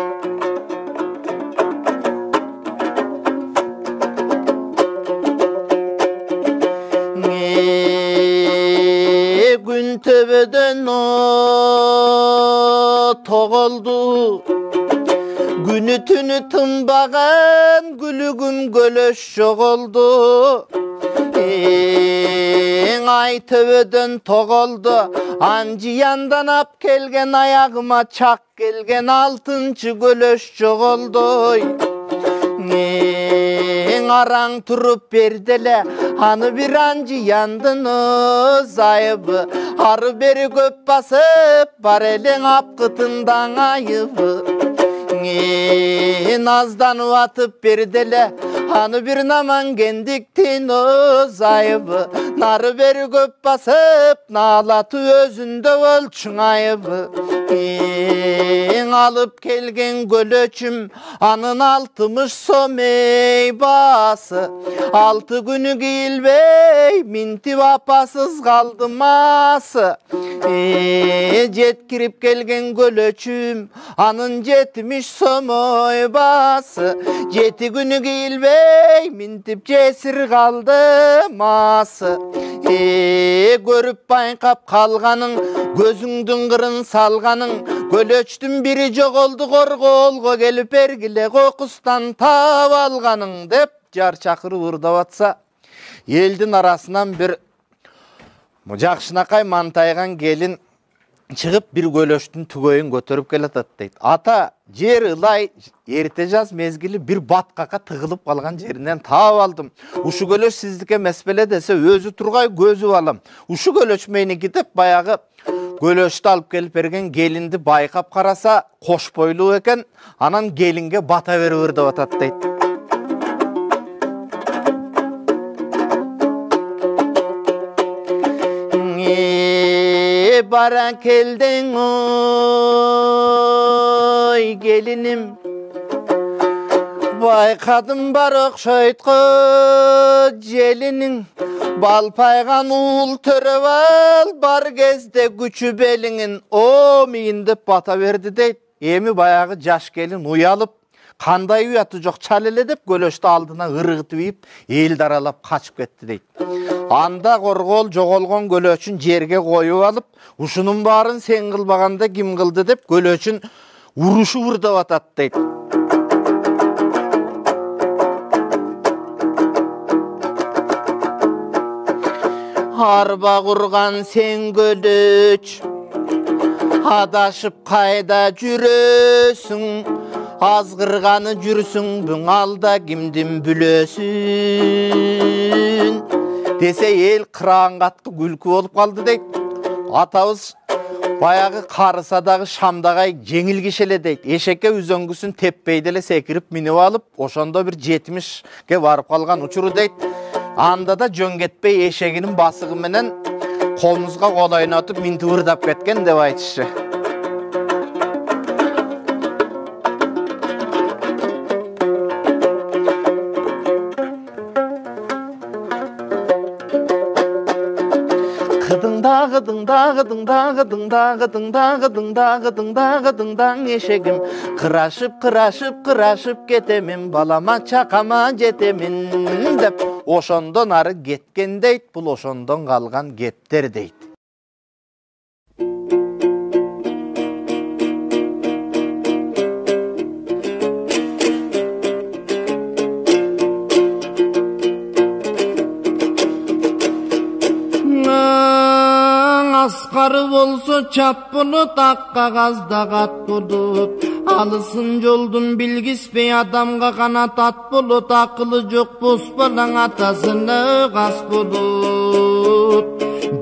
Gün töbeden toğoldu, günü tünü tınbağın gülügüm gölöş joğoldu. Ay töbeden toğoldu, Anjiyandan ap kelgen ayağıma çak gelgen altınçı gölöş joğoldu. Araң turup berdele, anı bir Anjiyandın ayıbı. Arı beri köp basıp, bar elin apkıtından ayıbı. Nazdanıp atıp berdele, Anı bir naman gendiktin öz ayıbı, narı beri köp basıp, nalatı özünde ölçün ayıbı. Alıp kelgen gölöçüm, anın altmış meyvası. 6 günü giyilbey, minti vapasız kaldı ması. Jetkirip kelgen gölöçüm, anın 70 meyvası. 7 günü giyilbey, mintip cesir kaldı ması. Görüp bayqap kalganın, gözüңdün kırın salganın, gölöçtün biri jok oldu korgolgo gelip ergile kokustan tav alganın dep jar çakırı urdavatsa, eldin arasından bir jakşınakay mantaygan gelin çıkıp bir gölöçtün tügöyün götürüp gelatat deyt. Ata jer ılay erite jaz mezgili bir batkaka tığılıp kalgan jerinden tav aldım. Uşu gölöç sizdike mesbele dese özü turgay gözü alım. Uşu gölöç meyni gidip bayağı gölöçtü alıp gelip bergen gelindi bayqap karasa koş boylu eken, anan gelinge bata veri ırdı batat deyt. Baran keldin oy gelinim, baykadım bar okşaytqı jelinin, bal paygan uul töröp al bar kezde güçü belinin, o miyindip bata verdi deyt. Emi bayağı jaş gelin uyalıp, kanday uyatı jok çalele dep gölöçtü aldına ırgıtıp yiyip el daralap kaçıp ketти deyt. Anda korgol jogolgon gölöçün jerge koyup alıp, uşunun bарын sen kılbaganda kim kıldı dep gölöçün uruşu vurdap atat deyt. Arba kurgan sen gölöç, adaşıp kayda jürösün, azgırganı jürsün büň alda kimdin bülösün dese el kıran katkı gülkü olup kaldı deyt. Atabız bayağı karısadagı şamdagay jеңil kişele deyt. Eşekке üzöngüsün teppeydele sekirip minip alıp, oşonda bir 70'ge varıp kalgan uçuru deyt. Anda da jöngетпей eşeginin basıgı menen kolumuzga kolayını atıp minti vırdap ketken dep aytışçı. Gıdın eşegim, kıraşıp getemin, balama çakama jetemin dep oşondon arı getken deyt, bul oşondon kalgan gepter deyt. Asqarı bolsa çap bulut, ak kagazda kat bulut. Alısın joldun bilgispey adamga kanat at bulut. Akılı jok bosbalan atasını kas bulut.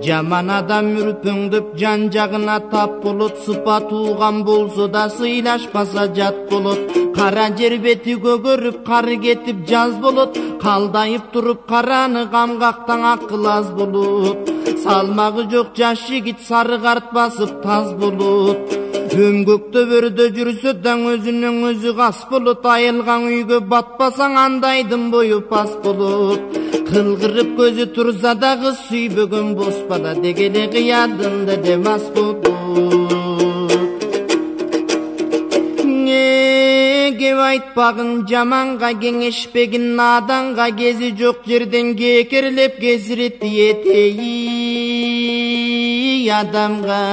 Jaman adam ürpüngdüp jan jagına tap bulut. Sıpa tuğan bolsa da sıylaşpasa jat bulut. Kara jer beti kөгөрüp karı getip jaz bulut. Kaldayıp turup karany kamgaktan akıl az bulut. Salmağı jok jaş yigit sarı kart basıp taz bulut. Öngökte börde jürse daň özünün özü kas bulut. Ayılgan üyge batpasaň andaydın boyu pas bulut. Kılgırıp gözü tursa da kız süybөгön bospada degele kıyadında demas bulut. Gep aytpagın jamanга keňeşpegin nadanga, gezi jok jerden kekerlep geziret yeteyi adamga.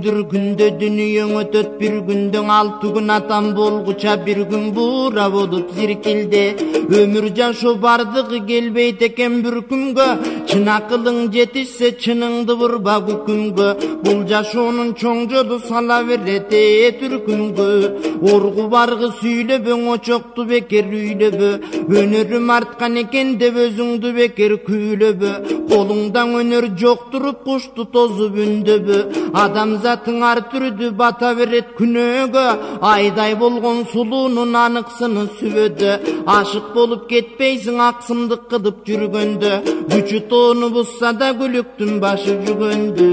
Dürkünde dünýeň ötöt bir günden 6 gün atam bolguça bir gün bura bolup zirkilde. Ömür jaşo bardygy gelbeyt eken bir kümgö, çyn akylyň jetişse çynыңdy vurba kükümgö. Bul jaşonun çoňjodu sala berete türkümgö. Orgu bargı süyleböň oçoktu beker üylebö. Önürüm artkan eken dep özüňdi beker küylebö. Koluňdan önür jok turup kuştu tozup ündö. күндөбү адамзаттын ар түрдү бата берет күнөөгө айдай болгон сулуунун аныксыны сүбөдө ашык болуп кетпейсиң аксымдык кылып жүргөндө күчү тоону бузса да күлүктүн башы жүгөндө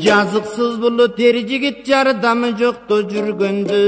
жазыксыз булут эр жигит жардамы жокто жүргөндө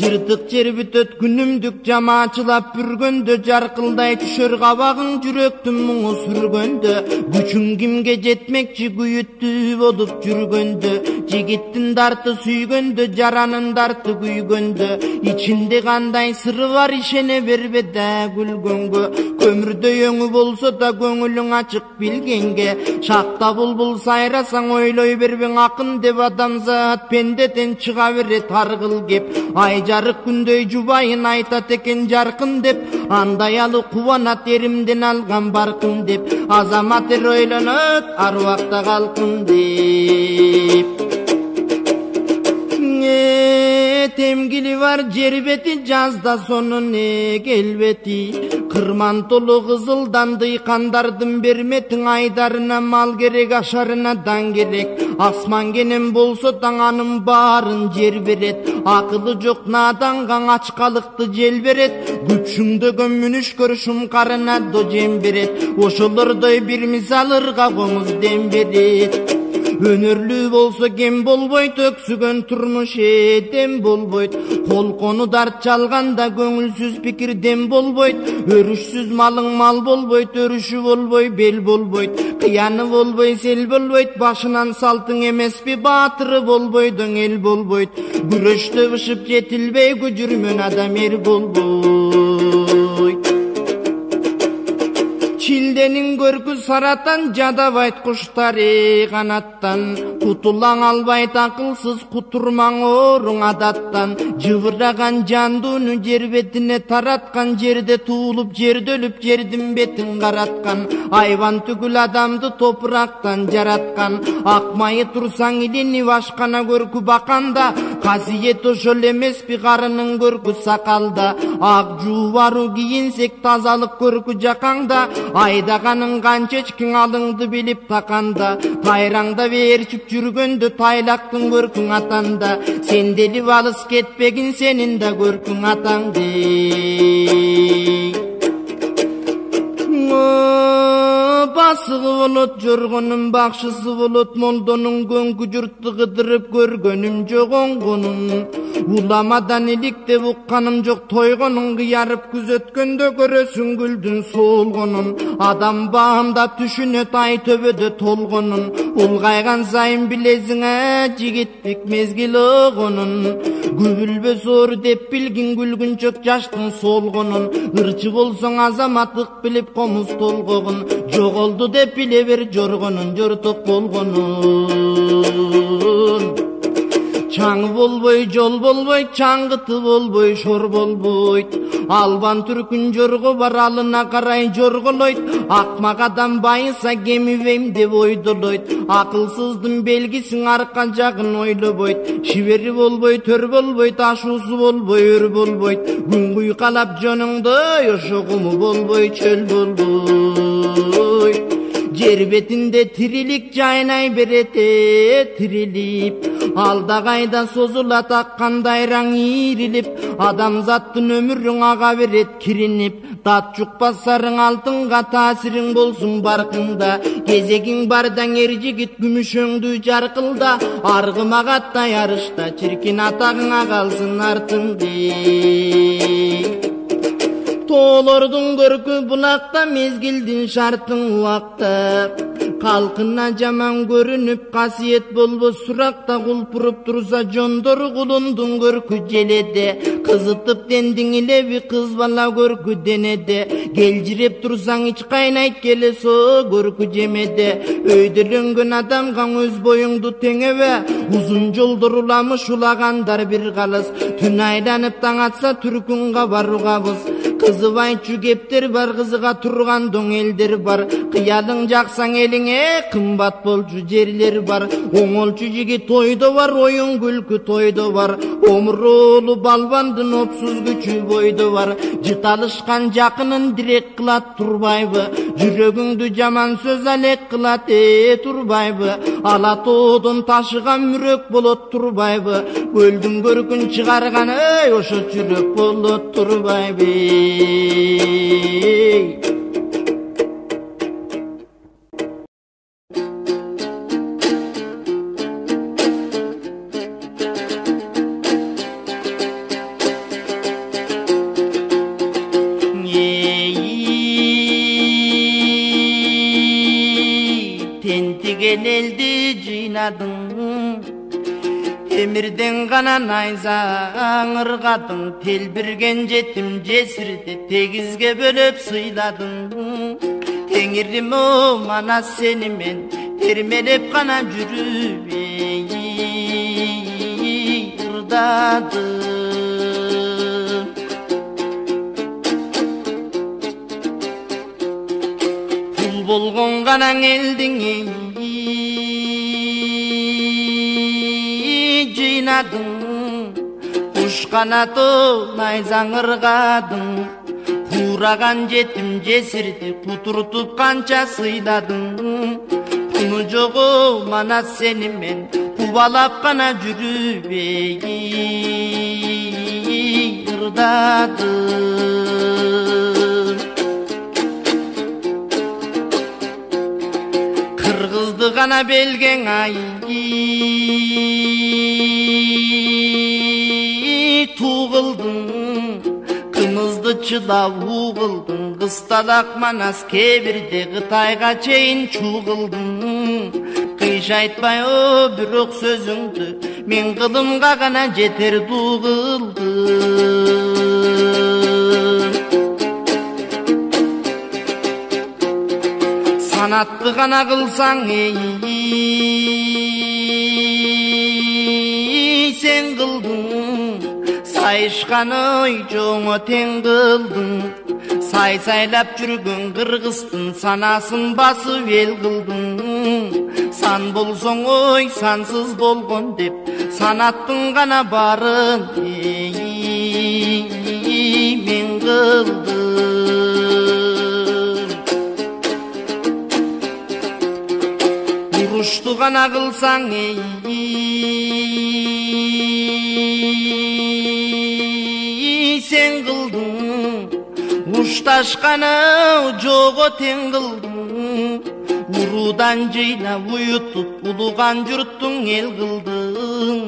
жыртык жер бүтөт күнүмдүк жамаачылап бүргөндө жаркылдай түшөр кабагың жүрөктүн муңу сүргөндө күчүң кимге жетмекчи күйүттүү болуп жүргөндө жигиттин дарты сүйгөндө жаранын дарты күйгөндө ичинде кандай сыры бар ишене бербе да күлгөнгө көмүрдөй өңү болсо да көңүлүң ачык билгенге шакта булбул сайрасаң ойлой бербең акын деп адамзат пендеден чыга берет ар кыл кеп ай жарык күндөй жубайын айтат экен жаркын деп андай алы кубанат эримден алган баркын деп азамат эр ойлонот ар убакта калкын деп темгили бар жер бети жазда сонун келбети кырман толу кызылдан дыйкандардын берметиң айдарына мал керек ашарына дан керек асман кенен болсо таң анын баарын жер берет акылы жок наданга ачкалыкты жел берет күчүңдөгөн мүнүшкөр шумкарына до жем берет ошолордой бир мисал ырга комуз дем берет өнөрлүү болсо кем болбойт өксүгөн турмуш дем болбойт колкону дарт чалганда көңүлсүз пикир дем болбойт өрүшсүз малың мал болбойт өрүшү болбой бел болбойт кыяны болбой сел болбойт башынан салтың эмеспи баатыры болбойдуң эл болбойт күрөштө бышып жетилбей күжүрмөн адам эр болбойт Çildenin görkü saratan jadabайт куштары канаттан кутулаң албайт акылсыз кутурмаң оруң адаттан жыбыраган жандууну жер бетине тараткан жерде туулуп жерде өлүп жердин бетин караткан айван түгүл адамды топурактан жараткан акмайы турсаң илини башкана көркү баканда касиет ошол эмеспи карынын көркү сакалда ак жуубару кийинсек тазалык көркү жакаңда айдаганын канча эчкиң алыңды билип таканда тайраңда ээрчип жүргөндө тайлактын көркүң атанда сен делип алыс кетпегин сенин да көркүң атаңды басыгы болот жоргонун бакшысы болот молдонун көңкү журтту кыдырып көргөнүм жок оңгонун уламадан иликтеп укканым жок тойгонун кыярып күзөткөндө көрөсүң гүлдүн солгонун адам баамдап түшүнөт ай төбөдө толгонун улгайган сайын билесиң жигиттик мезгил огонун күбүлбөс оор деп билгин күлгүнчөк жаштын солгонун ырчы болсоң азаматтык билип комуз толгогун жоголду деп биле бер жоргонун жорток болгонун чаң болбой жол болбой чаңгыты болбой шор болбойт албан түркүн жорго бар алына карай жорголойт акмак адам байыса кемибейм деп ойдолойт акылсыздын белгисин арка жагын ойлобойт шибери болбой төр болбойт ашуусу болбой өр болбойт күн куйкалап жонуңдой ошо куму болбой чөл болбойт жер бетинде тирилик жайнай берет тирилип алда кайда созулат аккандай раң ийрилип адамзаттын өмүрүң ага берет киринип тат жукпас сарың алтынга таасириң болсун баркында кезегиң бардаң эр жигит күмүшөңдүү жаркылда аргымагаттай арышта чиркин атагыңа калсын артыңды тоолордун көркү булакта мезгилдин шартын убакта калкына жаман көрүнүп касиет болбос суракта кулпуруп турса жондору кулундун көркү желеде кызытып дендиң илеби кыз бала көркү денеде келжиреп турсаң ич кайнайт келесо көркү жемеде өйдөлөнгөн адамга өз боюңду теңебе узун жолдор уламыш улагандар бир калыс түн айланып таң атса түркүн кабаруугабыз Kızıbayçı gepter var, kızıga turgan doң elder var. Kıyalың жақсаң elиңe kımbat bolçu жерler var. Оңолчу жигит тойдо бар, oyun күлкү тойдо бар. Омуроолу балбандын опсуз күчү бойдо бар. Жыталышкан жакынын дирек кылат турбайбы? Жүрөгүңдү жаман сөз алек кылат турбайбы? Ала тоодон ташыган мүрөк болот турбайбы? Көлдүн көркүн чыгарган ошо жүрөк болот турбайбы? Тентиген элди жыйнадың, темирден гана найзаң ыргадың. Телбирген жетим жесирди тегизге бөлөп сыйладың. Теңирим о мана сени мен термелеп гана жүрүп ырдадым. Кул болгон гана элдиң жыйнадың. Куш канаты найзаң ыргадың. Кураган жетим жесирди кутуртуп канча сыйладың. Куну жогу мана сени мен кубалап гана жүрүп ырдадым. Кыргызды гана белгең ай тугылдың. Кымызды чыдап угылдың. Кысталак манас кебирде Кытайга чейин чугылдың. Кыйшайтпай о бирок сөзүңдү мен кылымга гана жетер дугылдым. Санатты гана кылсаң сен кылдың. Сайышканы жоңо тең кылдың. Сай-сайлап жүргөн кыргыздын санасын басып эл кылдың. Сан болсоң ой сансыз болгон деп санаттың гана барын мен кылдым. Урушты гана кылсаң сен кылдың. Ушташканы жого тең кылдың. Урудан жыйнап уютуп улуган журттуң эл кылдың.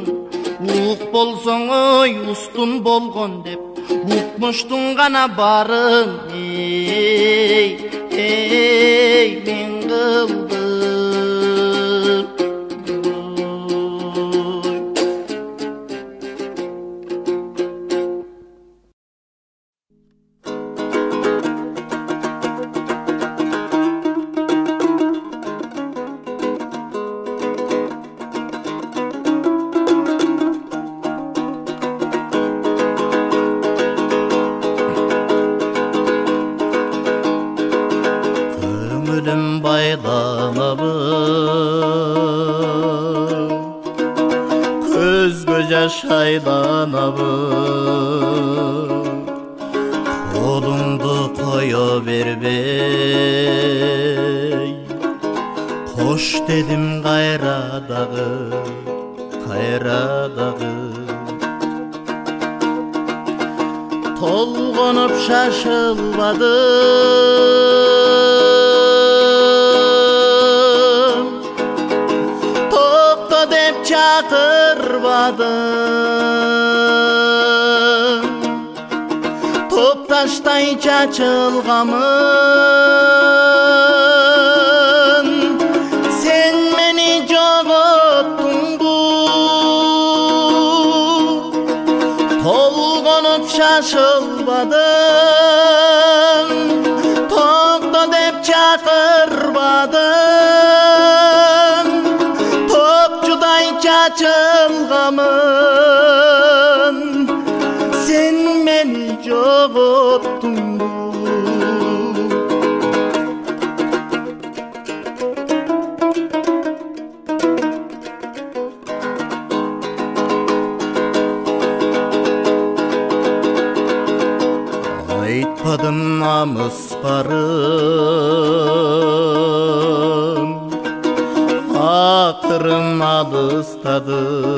Ук болсоң ой устун болгон деп укмуштуң гана барын мен кылдым. Şaylanabı kolundu koya berbey. Koş dedim kayra dağı, kayra dağı. Tolgonup şaşılmadım. Tokta dep çakırmadım. Top taştay çaçılgamın. Sen beni jogottun bu. Tolgonup şaşılmadım. Tokta dep çakırmadım. Topçuday çaçılgamın. Sen beni jogottun bu. Aytpadın namız barın, akırın alыстadın.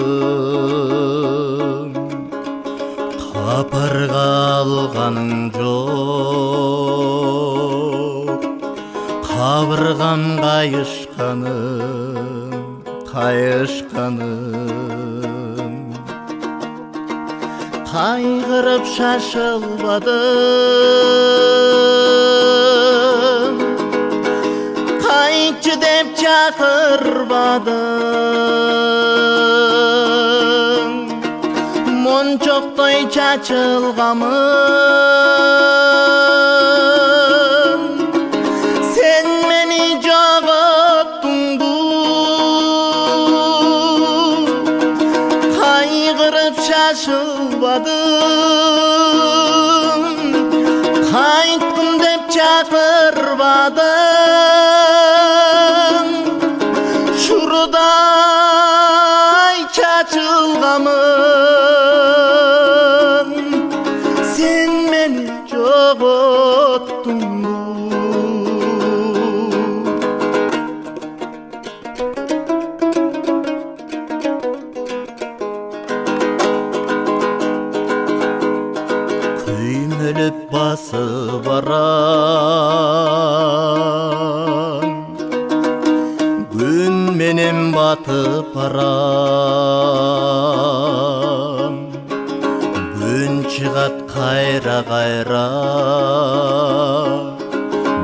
Kaparga alganın жоқ, kabırgam kayışkanım. Kaygırıp şaşılmadım, kayıkçı dep çakırmadım. Monçoktoy çaçılgamın, sen meni jogottun bu. Kaygırıp şaşılmadım, kayıttım dep çakırmadım. Şuruday çaçılgamın, sen meni jogottun bu. Küymölüp bası baran, gün menem batıp baran. Gün çıgat kayra kayra,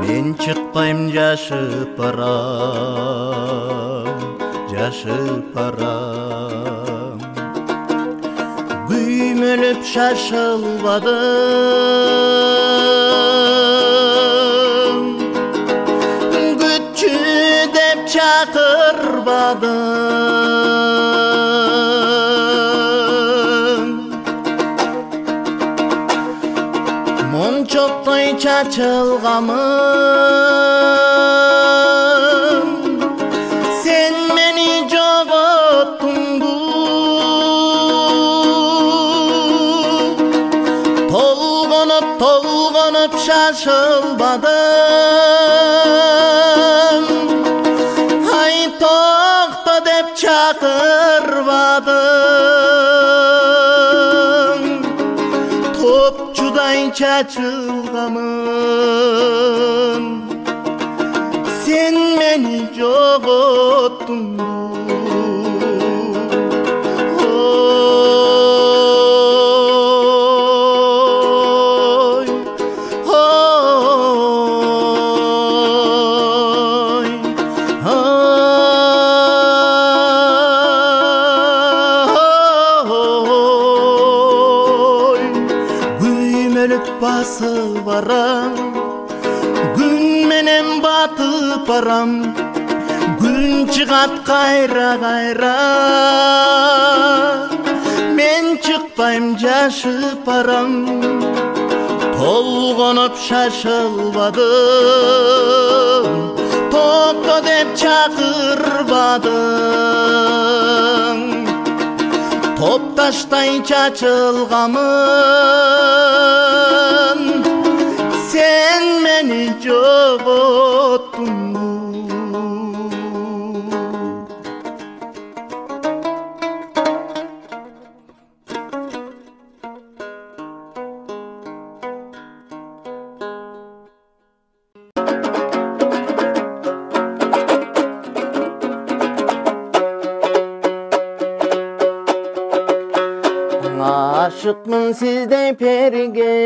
men çıkpayım yaşıp baram. Güymölüp şaşılmadım, gütçü dep çakırmadım. Monçoktoy çaçılgamın, sen meni jogottun bu. Tolgonup şaşılmadım, hay tokta dep çakırmadım. Topçuday çaçılgamın, sen meni jogottun bu. Bası varam, gün menem batıp baram. Gün çıgat kayra kayra, men çıkpayım yaşıp baram. Tolgonup şaşılmadım, tokto dep çakırmadım. Top taştay çaçılgamın, sen meni jogottun bu. Aşıkmın sizde perige,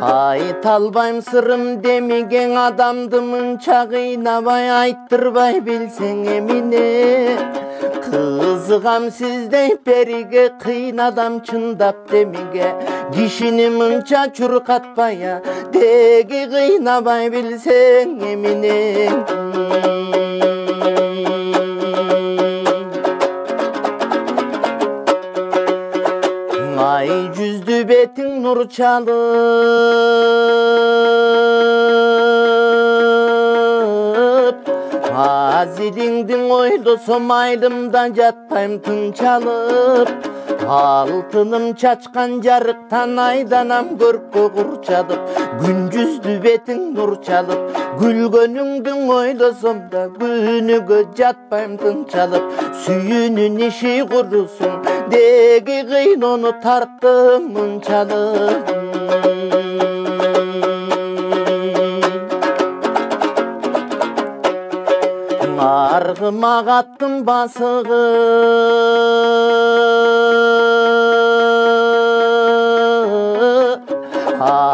ayt albayım sırrım demigen adamdımın çağıynabay ayttırbay bilsen emine. Kızıgam sizde perige, kıyın adam çındap demige. Kişini mınça çuruk atpaya, degi kıynabay bilsen emine. çalıp Azilingdin oylosam aylımdan jatpayım tınçalıp Altınım çaçkan jarıktan aydanam görkö kurçalıp Gündüzdü betin nur çalıp Gülgönüңdün oylosam da günügö jatpayım tınçalıp Sүйünün işi kurusun degi kıyın onu tarttım mınçalıp Argıma kattım basığı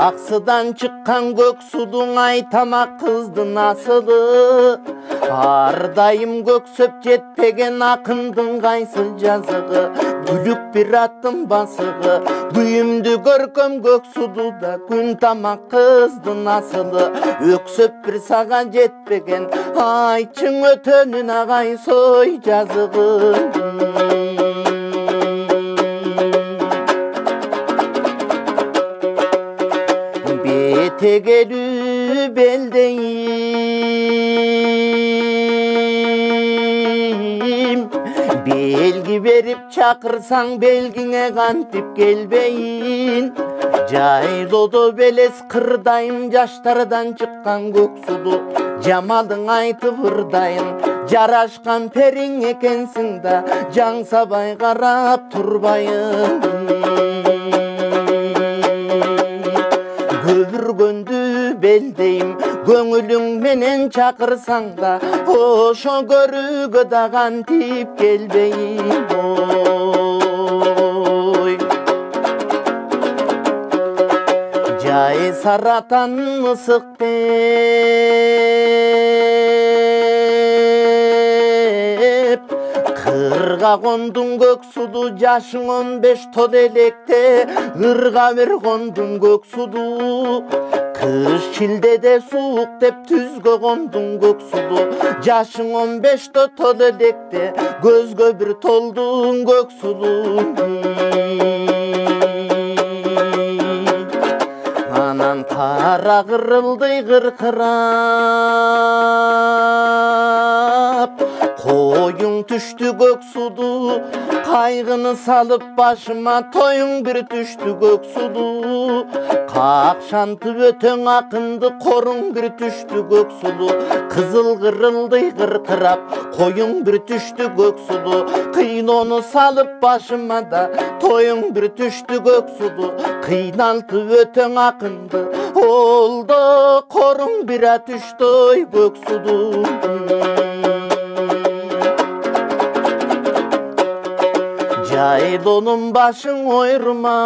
Aksıdan çıkkan gök sudun aytamak kızdı nasılı Ardayım gök söp jetpegen akındın gaysıl жазığı Gülük bir attım basığı Düyümdü görköm gök sudu da gün tamak kızdı nasılı Öksöp bir sağa jetpegen ayçın ötönün ağay soy жазığı Tegelü beldeyim Belgi verip çakırsan belgine kantip gelbeyin Caylodo beles kırdayım Yaşlardan çıkkan göksulu Camalın aytı vırdayım Jaraşkan perin ekensin da Can sabay karap turbayım Gövürgöndü beldeyim Göңülüң menen çakırsan da Oşo görügö da kantip gelbeyim oy Jay saratan ısık dep Kırga kondun gök sudu Yaşın 15 tol elekte Kırga bir kondun gök sudu Kış çildede soğuk dep tüzgö kondun gök sudu Yaşın 15 tol elekte Gözgö bir toldun gök sudu Anan kara kırıldı kırkırap Koyun düştü gök sudu Kaygını salıp başıma Toyun bir düştü gök sudu Kakşantı ötön akındı Korun bir düştü gök sudu Kızıl kırıldı kırkırap Koyun bir düştü gök sudu Kıyın onu salıp başıma da Toyun bir düştü gök sudu Kıynaltı ötön akındı Oldu korun bira düştü gök sudu Caydonun başın oyruma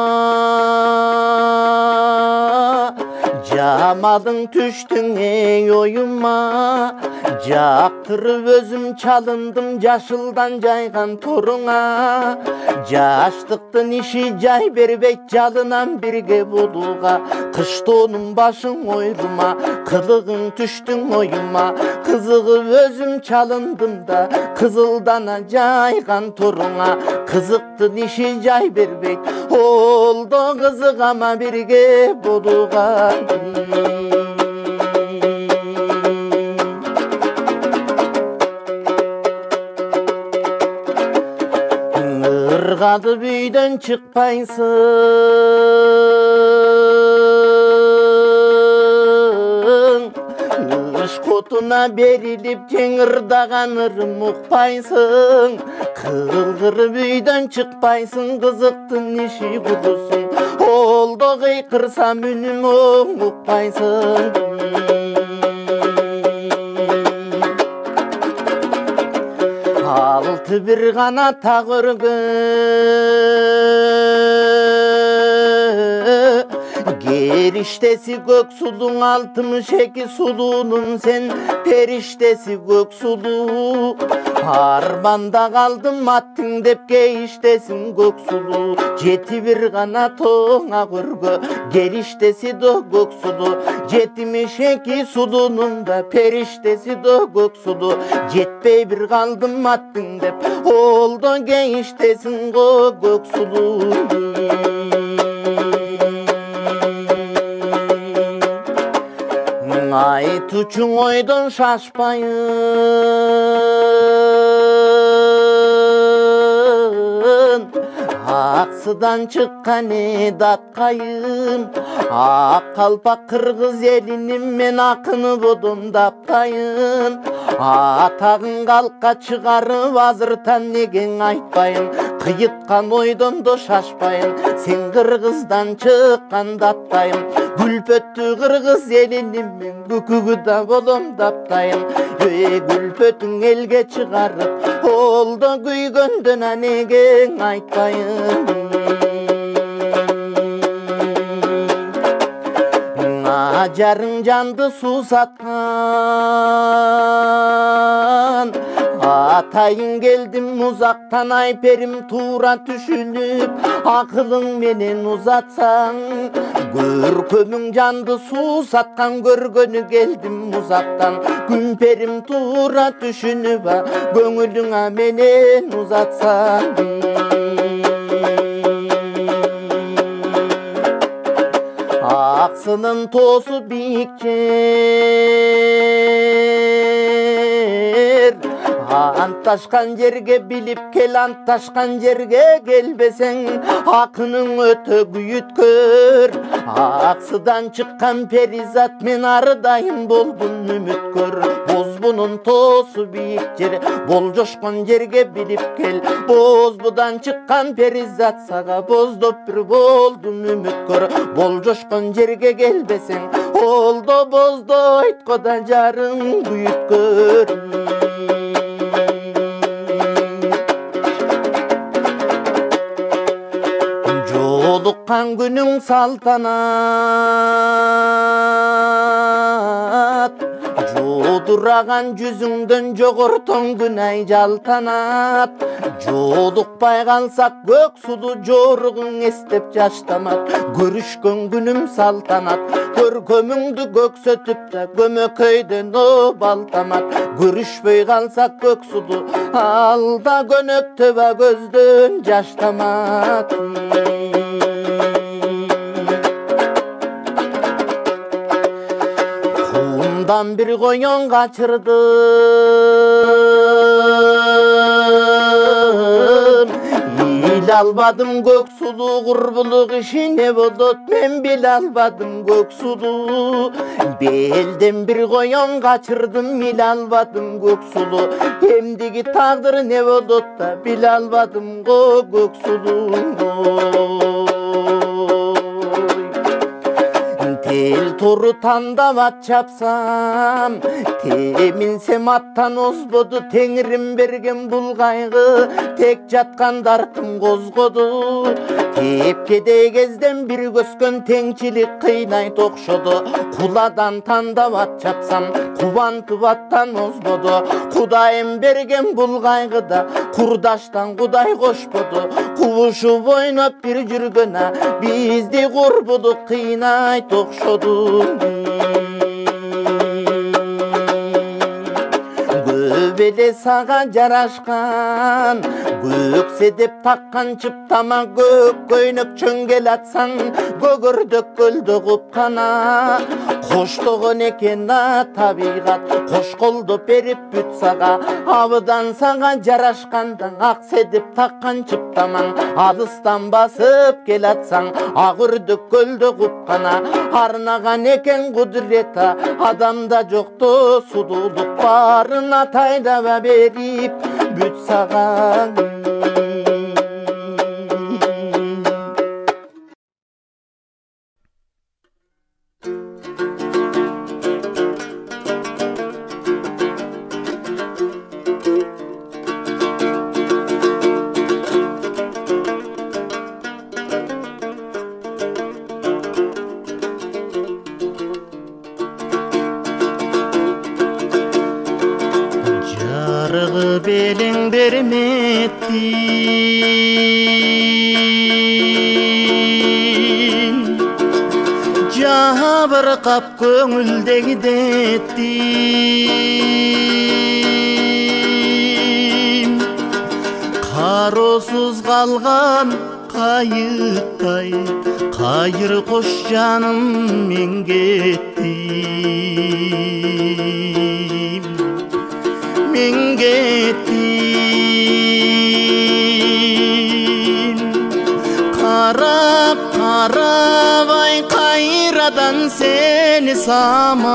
Camadın tüştün ey oyuma Jaktırıp özüm çalındım Yaşıldan caygan toruna Yaştıktın işi cay berbek Calınan birge buluğa Kıştonun başın oyruma Kılığın tüştün oyuma Kızığı özüm çalındım da Kızıldana caygan toruna Kızıktın işi cay berbek Oldu kızık ama birge buluğa Irgadı büyden çıkpaysın Kış kotuna berilip cengirdagan ırım uqpaysın Kırgır büyden çıkpaysın Kızıktın işi kudusun Oldu kıykırsam ünüm uqpaysın Altı bir kanat tağırgı Geriştesi gök sulun 62 sulunun sen periştesi gök sulu Harmanda kaldım attın dep geyiştesin gök sulu Jeti bir kanat oğa gürgü geriştesi do gök sulu Jetmiş 2 sulunun da periştesi do gök sulu Jetpey bir kaldım attın dep oldu geyiştesin gök sulu Айтучуң ойдон шашпайын, аксыдан чыккан эдаткайын. Ак калпак кыргыз элинин мен акыны бодон таптайын. Атагын калкка чыгарып азыртан неген айтпайын. Кыйыткан ойдон да шашпайын, сен кыргыздан чыккан даттайын. Гүлпөттү кыргыз элинин мен бүкүгү да болом таптайын. Гүлпөтүң элге чыгарып, олдо күйгөндөн неген айтпайын. Ажарың жанды сусаткан, атайын келдим узактан, айперим туура түшүнүп, акылың менен узатсаң. Көркөмүң жанды сусаткан, көргөнү келдим узактан. Күмперим туура түшүнүп, көңүлүңө менен узатсаң. Аксынын тоосу бийик жер, анташкан жерге билип кел, анташкан жерге келбесең, акының өтө күйүткөр. Аксыдан чыккан перизат, мен арыдайын болдум үмүткөр. Бозбунун тоосу бийик жер, болжошкон жерге билип кел. Бозбудан чыккан перизат, сага боздоп бир болдум үмүткөр. Болжошкон жерге келбесең, олдо боздо айтко да жарың күйүткөр. Жолуккан күнүң салтанат, жодураган жүзүңдөн жогортон күн ай жалтанат. Жолукпай калсак көк суду жоругуң эстеп жаштамат. Көрүшкөн күнүм салтанат, көркөмүңдү көксөтүп да көмөкөйдөн балтамат. Көрүшпөй калсак көк суду, алда көнөктөбө көздөн жаштамат. Кумдан бир коён качырдым, биле албадым көк сулуу курбулук иши не болот, мен биле албадым көк сулуу. Белден бир коён качырдым, биле албадым көк сулуу. Эмдиги тагдыр не болот да биле албадым көк сулуу. Тел тору тандап ат чапсам, теминсем аттан озбоду. Теңирим берген бул кайгы, тек жаткандар кым козгоду. Тепкедей кезден бир көскөн теңчилик кыйнай токшоду. Куладан тандап ат чапсам, кубантып аттан озбоду. Кудайым берген бул кайгыда, курдаштан кудай кошподу. Кубушуп ойноп бир жүргөнө, бизди курбулук кыйнай токшоду. Көбеле сага жарашкан, көксе деп таккан чыптама. Көк көйнөк чөңгел атсаң, көгөрдөк көлдө купкана. Коштогон экен табигат, кош колдо берип бүт сага. Абыдан сага жарашкандан, аксе деп таккан чыптамаң. Алыстан басып кел атсаң, агырдөк көлдө купкана. Арнаган экен кудурета, адамда жокто сулуулук барына тайдава берип бүт сага. Белең берметтин, жабыркап көңүлдөгү деттин. Кароосуз калган кайыктай, кайыр кош жаным мен кеттим. men kettim. Karap karabay kayradan seni samap.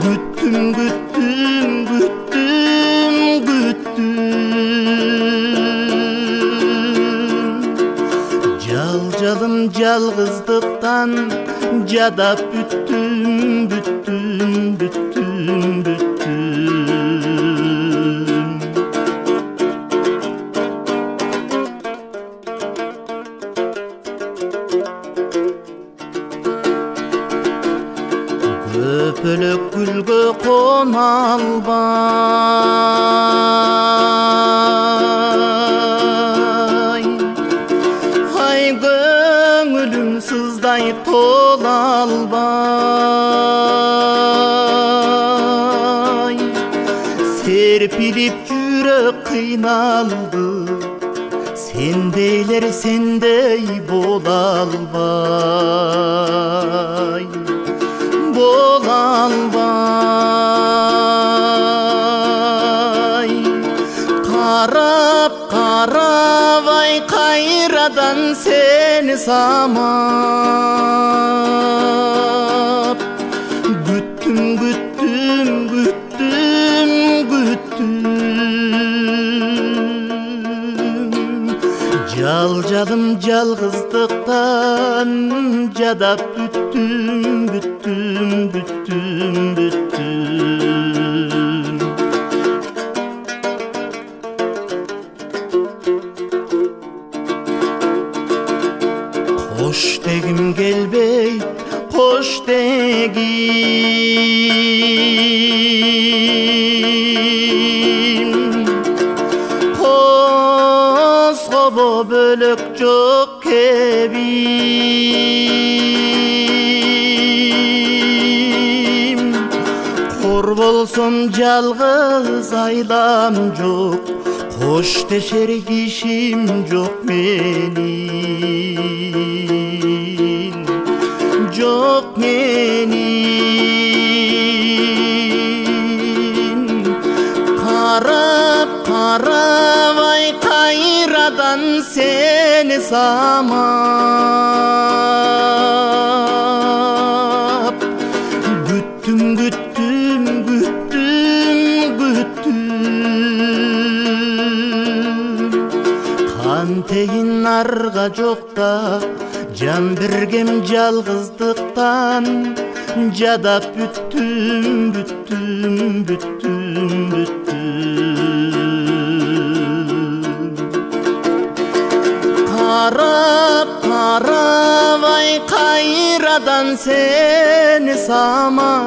Güttüm güttüm güttüm güttüm. Calcalım calgızlıktan cadap büttüm büttüm büttüm büttüm. Köpölök gülgö konalbay. Hay göңülüm sızday tolalbay. Serpilip yürek kıynaldı, sendeyler sendey bolalbay. Bolalbay. Karap karabay kayradan seni samap. Güttüm güttüm güttüm güttüm. Calcalım calgızlıktan cadap büttüm büttüm büttüm büttüm. Hoş degim gelbey hoş degim. Koskobo bölük çok kebim. Kor bolsun calgız aylam çok, hoş deşer kişim çok menin, çok menin. Karap karabay kayradan seni samap. Güttüm güttüm güttüm güttüm. Kan teyin narga jokta, can birgem calgızlıktan cadap büttüm büttüm büttüm büttüm. Karap karabay kayradan seni samap.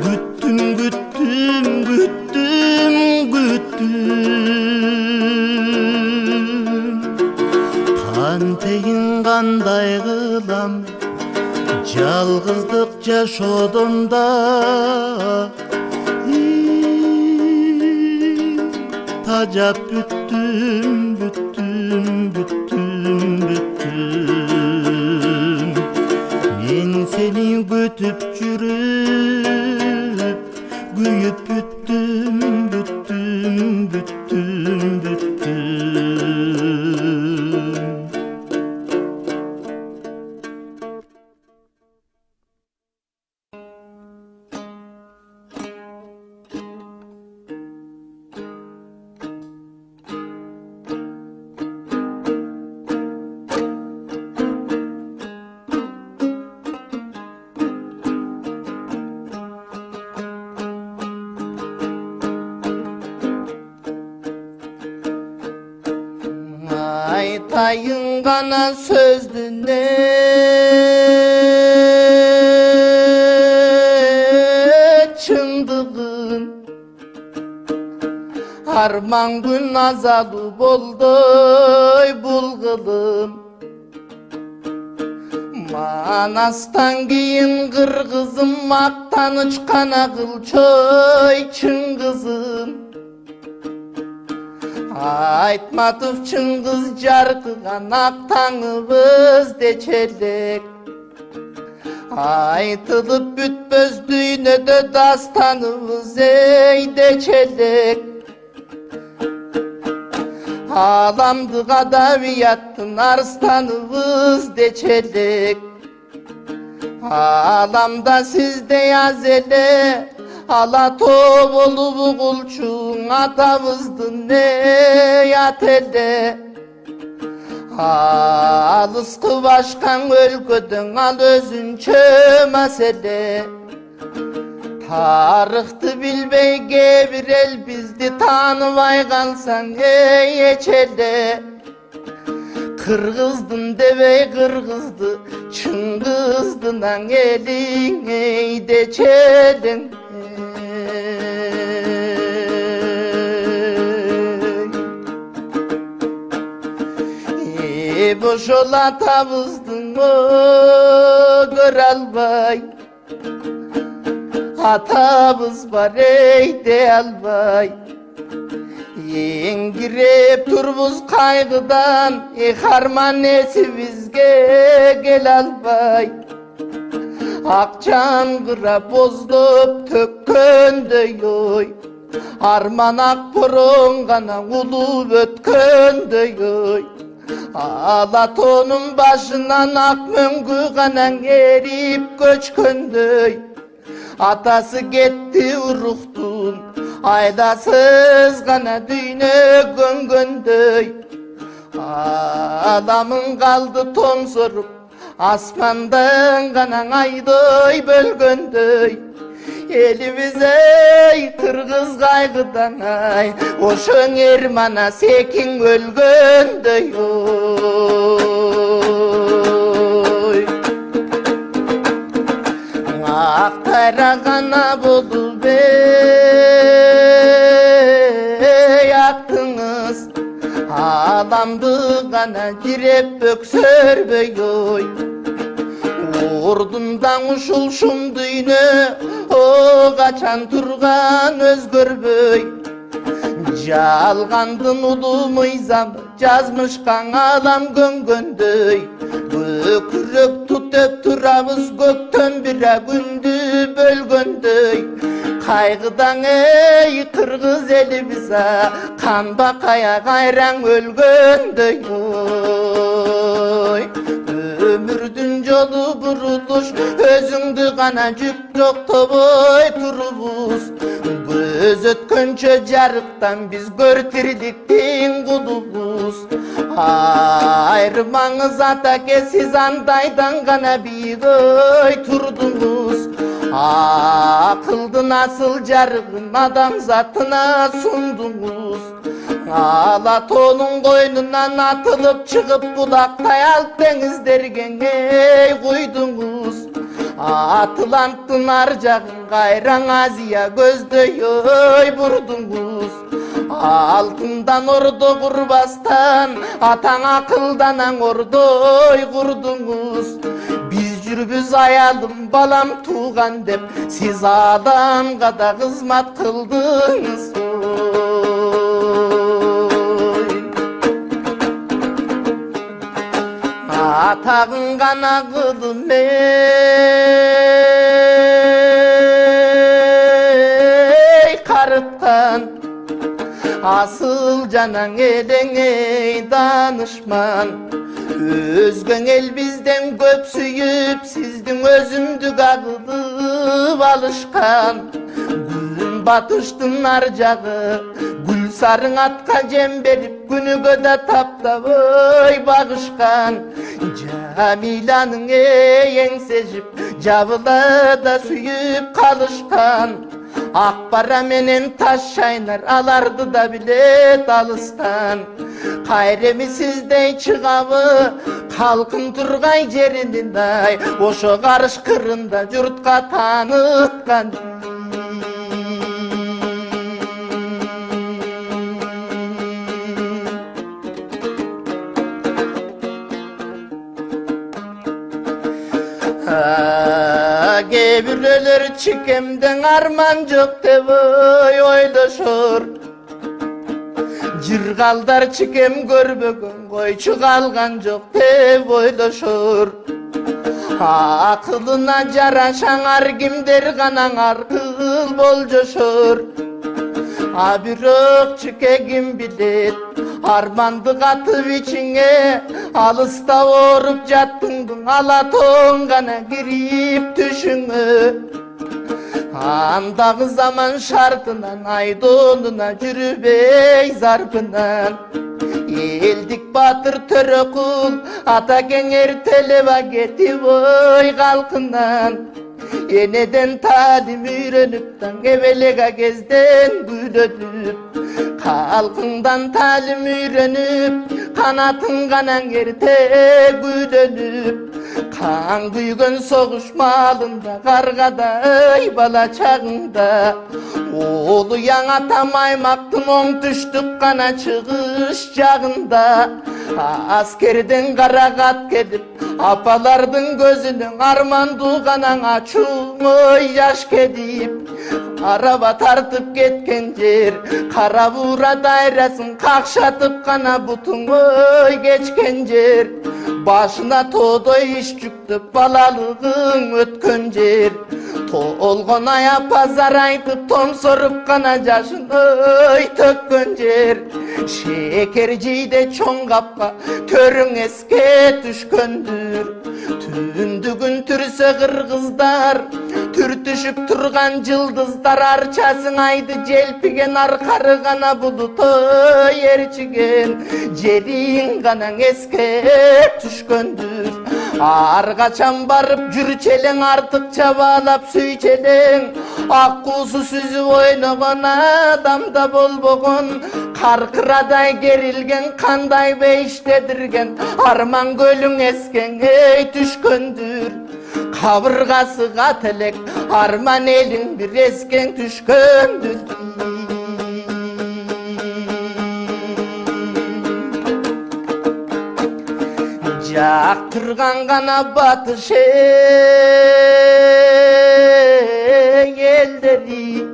Güttüm güttüm güttüm güttüm. Kan teyin kanday kılam, calgızlık yaşodumda. Tacap büttüm büttüm büttüm büttüm. Men seni götüp jürüp güyüp büttüm büttüm büttüm büttüm. Aytayın gana sözdü ne çındığın. Arman gün azalı boldoy bulgılım. Manastan giyin kırgızım, maktanıç kanagıl çoy çıngızım. Айтматов Чыңгыз жарқыған ақтаңыбыз дечелек. Айтылып бүтпөз дүйнөдө дастаныбыз ей дечелек. Аламдык адабияттын арстаныбыз дечелек. Аламда сиздей аз эле ала тоо болуп угулчуң атабыздын эй ат эле. Алыскы башкан өлкөдөн ал өзүнчө маселе. Тарыхты билбей кээ бир эл бизди тааныбай калсаң эй эчеле. Кыргыздын дебей кыргызды Чыңгыздын аң элиң эй дечелең. Бошол атабыздың көрө албай, атабыз бар эйте албай. Эңгиреп турбуз кайгыдан, харман эсибизге келе албай. Ак жаңгыра боздоп төккөндөй ой, арман ак борон гана улуп өткөндөй ой. Алатонун башынан ак мөңгү гана эрип көчкөндөй. Атасы кетти уруктун, айдасыз гана дүйнө көнгөндөй. Адамын калды томсоруп, асмандан гана айдой бөлгөндөй. Elimiz ey kırgız kaygıdan ay, oşun ermana sekin ölgöndöy oy. Aktara gana bolup ey yaktınız, alamdı gana girip öksörböy oy. Ordundan uşulşum düğünü o kaçan turgan özgörböy. Жалгандын улуу мыйзам жазмышкан алам көнгөндөй. Көкүрөк тутуп турабыз көктөн бира күндү бөлгөндөй. Кайгыдан эй кыргыз элибиз канба кая кайраң өлгөндөй ой. Ömürdün jolu buruluş, özüңdü gana жүк жоктобой турубуз. Көз өткөнчө жарыктан биз көртирдиктин кулубуз. Айрмаңыз атаке, сиз андайдан гана бийик ой турдуңуз. Акылдын асыл жарыгын адамзатына сундуңуз. Алатонун койнунан атылып чыгып булактай алып деңиздерге эй куйдуңуз. Атланттын ар жагын кайраң Азия көздөй ой бурдуңуз. Алтындан ордо курбастан атаң акылданан ордой курдуңуз. Биз жүрбүз аялым балам тууган деп, сиз адамга да кызмат кылдыңыз. Атағын ғана қылым ей қарытқан, асыл жанаң елең ей данышман. Өзгөң ел бізден көп сүйіп, сіздің өзімдік ағылып алышқан. Күн батыштың ар жағы, гүл сарың атқа жем беріп, күнігө да таптабой бағышқан. Jamila'nın еңсежіп, жабыла да сүйіп қалышқан. Ақпара менен таш шайнар, аларды да билет алыстан. Кайреми сиздей чыгабы, халкын тургай жеринин ай, ошо карыш кырында журтка таныткан. Gebirler çikemden arman жоқ деп ойлошор. Jırgaldar çıkem görbөгөн koyçu kalgan jok dep oyloşur. Akılına jaraşaňar kimder gana arkıl boljoşur. Abirok çükegim bilet armandı katıp içine alısta orup jattыңдың alatoň gana girip düşüňe. Andağı zaman şartından aydonuna jürübey zarpынан eldik batır Törekul ata kenger teleba ketip oy kalkından. Eneden talim ürenipten gebelega gezden güdödüp kalkından talim ürenip kanatın kanan erte güdönüp kan güygön soğuş malında kargaday bala çağında oğlu yana tamaymaktın on düştük kana çıkış çağında askerden karagat kedip apalardın gözünün armandu kanan açuğuy yaş kedip araba tartıp ketken jer karavura dairasın kakşatıp kana butun oy geçken jer başına todoy iş çıktı balalığın ötkön jer tolgon aya pazar aytıp tom sorup kana jaşın oy tökkön jer şekercide çoң kapka törüň eske düşköndür tündügün türse kırgızlar türtüşüp turgan yıldızlar arçasın aydı jelpigen arkarı gana bulutoy erçigen jerin ganan eske düşköndür argaçan barıp jürçeleň artık çabalap süýçeleň akkusu süzüp oynagan adamda bolbogon karkıraday gerilgen kanday beýiştedirgen arman gölüň esken ey düşköndür kabırgası gatelek arman elin bir esken düşköndür. Jaktırgan gana batış elleri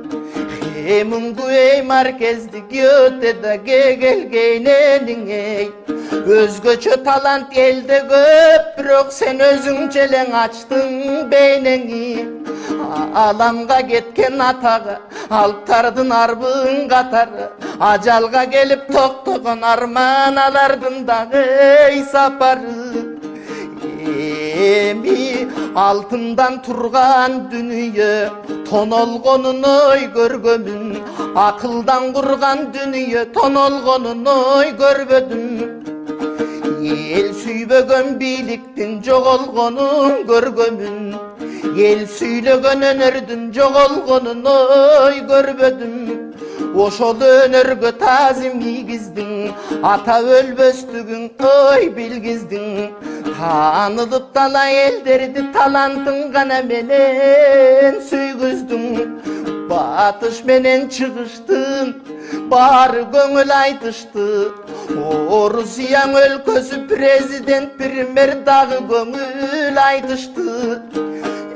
Hemingway markezdik ötede gelgeynenin ey Özgöçö talant elde köp birok sen özüňçeleň açtın beyneni Alamga ketken atağı alptardın arbın katarı Ajalga gelip toktogon arman alardın dağı ey saparı Emi altından turgan dünüye tonolgonun oy görgömün Akıldan kurgan dünüye tonolgonun oy görbödüm El süýbögön biliktin jogolgonun görgömün El süýlegen önerdin jogolgonun oy görbödüm Oşol önörgö tazim giýgizdin ata ölböstügün oy bilgizdin Tanılıp talay elderdi talantın gana menen süýgüzdün Batış menen çıgıştın bari göňül aytıştı Rusiýaň ölkösü prezident primer dagı göňül aytıştı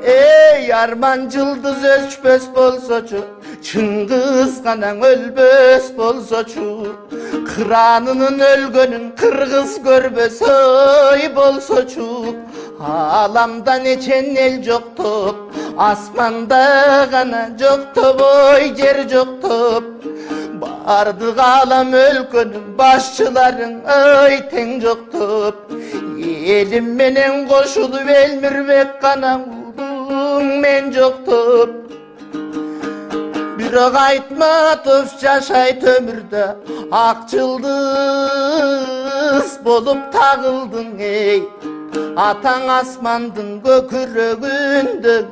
Ey arman yıldız ölçpös bolsoçu Çыңгыз ganaň ölbös bolsoçu Kıranının ölgönün kırgız görbös oy bolsoçu Alamda neçen el joktop Asmanda gana joktop oy jer joktop Bardyk alam ölkönün başçıların oy teň joktop Elim menen koşulup elmirbek gana buldum men joktop Birok Aytmatov jaşay tömürde ak yıldız bolup tagıldın ey Ataň asmandın göküregünde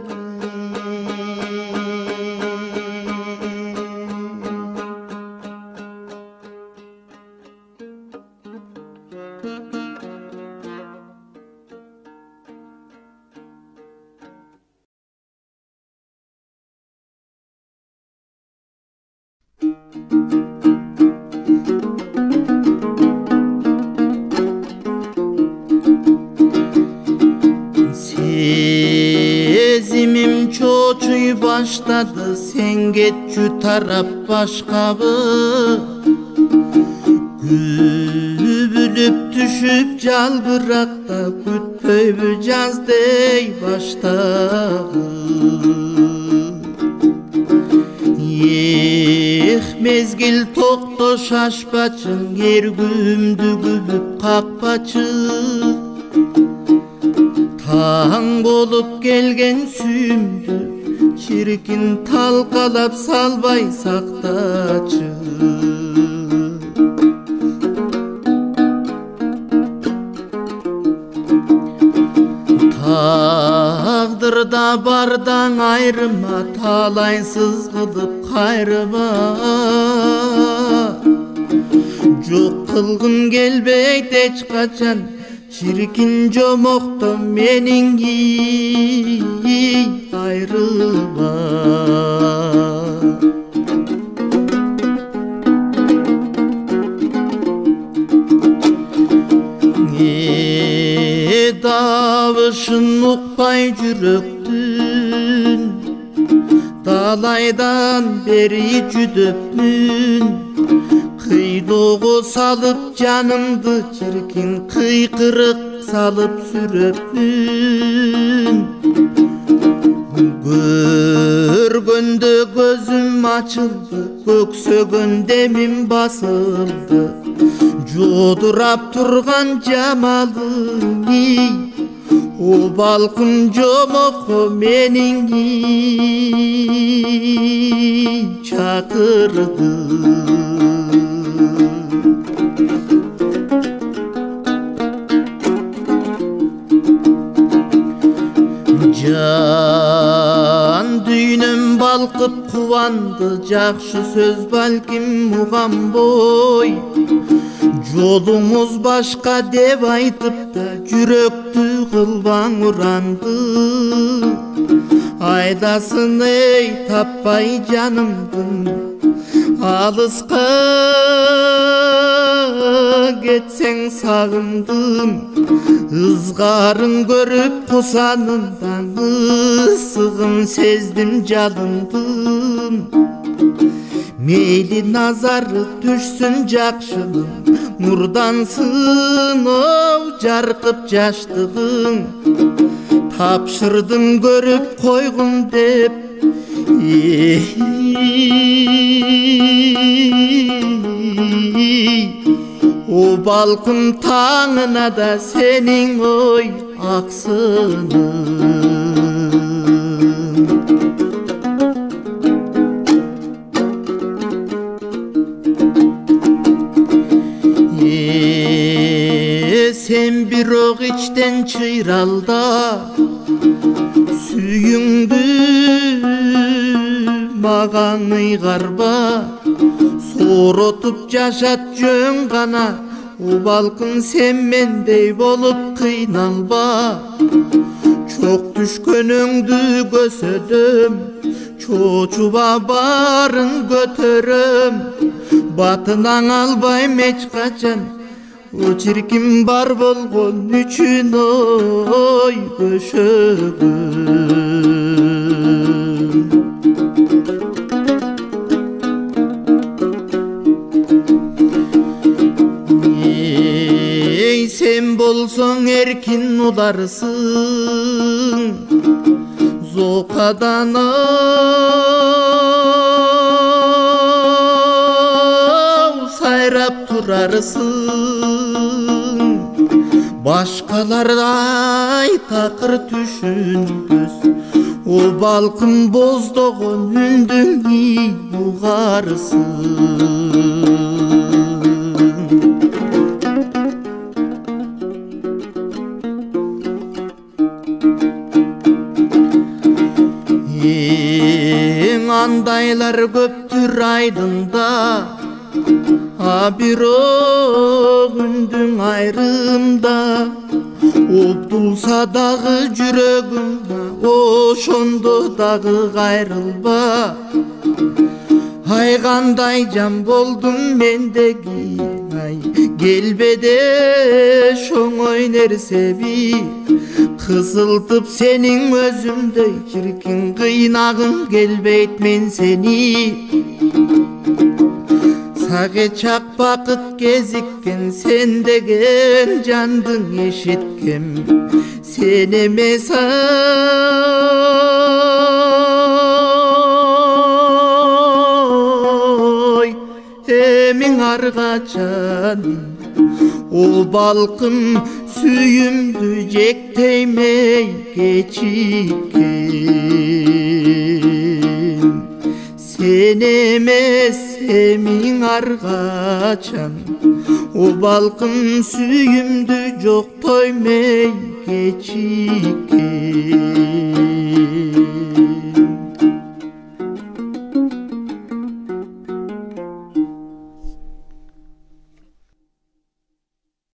Sezimim çoçuy başladı sen getçü tarap başkabı Gübülüp düşüp жалбыракта күтпөйбү жаздей баштагы Ех мезгил токто шашпачың эргүмдү күбүп какпачы Таң болуп келген сүйүмдү чиркин талкалап салбай сактачы Тагдырда бардаң айрыма талайсыз кылып кайрыма Жок кылгым келбейт эч качан чиркин жомокто менин айрыма Davışın ukpay жүрөктүн Далайдан бери жүдөпмүн Кыйноого салып жанымды чиркин кыйкырык салып сүрөпмүн Көргөндө көзүм ачылды көксөгөн демим басылды Жодурап турган жамалыңы О балкым жомокко менин чакырды Жан дүйнөм балкып кубанды жакшы сөз балким уган бой Жолуңуз башка деп айтып да жүрөктү кылбаң уранды Айдасын эй таппай жанымдын алыска кетсең сагындым Ызгарын көрүп кусанымдан ысыгын сездим жалындым Мейли назары түшсүн жакшынын нурдансın оу жаркып жаштыгың Тапшырдым көрүп койгун деп О балкым таңына да сенин ой аксынын Sen бирок içten çıyralda Sүйüңдү маған ыйгарба Сооротуп жашат жөн гана О балкым сен мендей болуп кыйналба Чок түшкөнүңдү көсөдөм Чочуба барын көтөрөм Батынан албайм эч качан О чиркин бар болгон үчүн ой көшөгөн Эй сен болсоң эркин уларсың Зокадан сайрап турарсың Башкалардай такыр түшүнбөс О балкым боздогон үндүңү угарсың Андайлар көптүр айдында А бирок үндүң айрымда Обдулса дагы жүрөгүмда Ошондо дагы кайрылба Ай кандай жан болдум мендеги Ай келбеде шоңой нерсеби Кызылтып сенин өзүмдөй чиркин кыйнагым келбейт мен сени Sageçak vakit gezikken sen degen jandın eşitkem sen emes ay emin argaçan ol balkın süyümdü jekteymey geçikken sen emes emin argaçan o balkın süyümdü joktoymey geçikken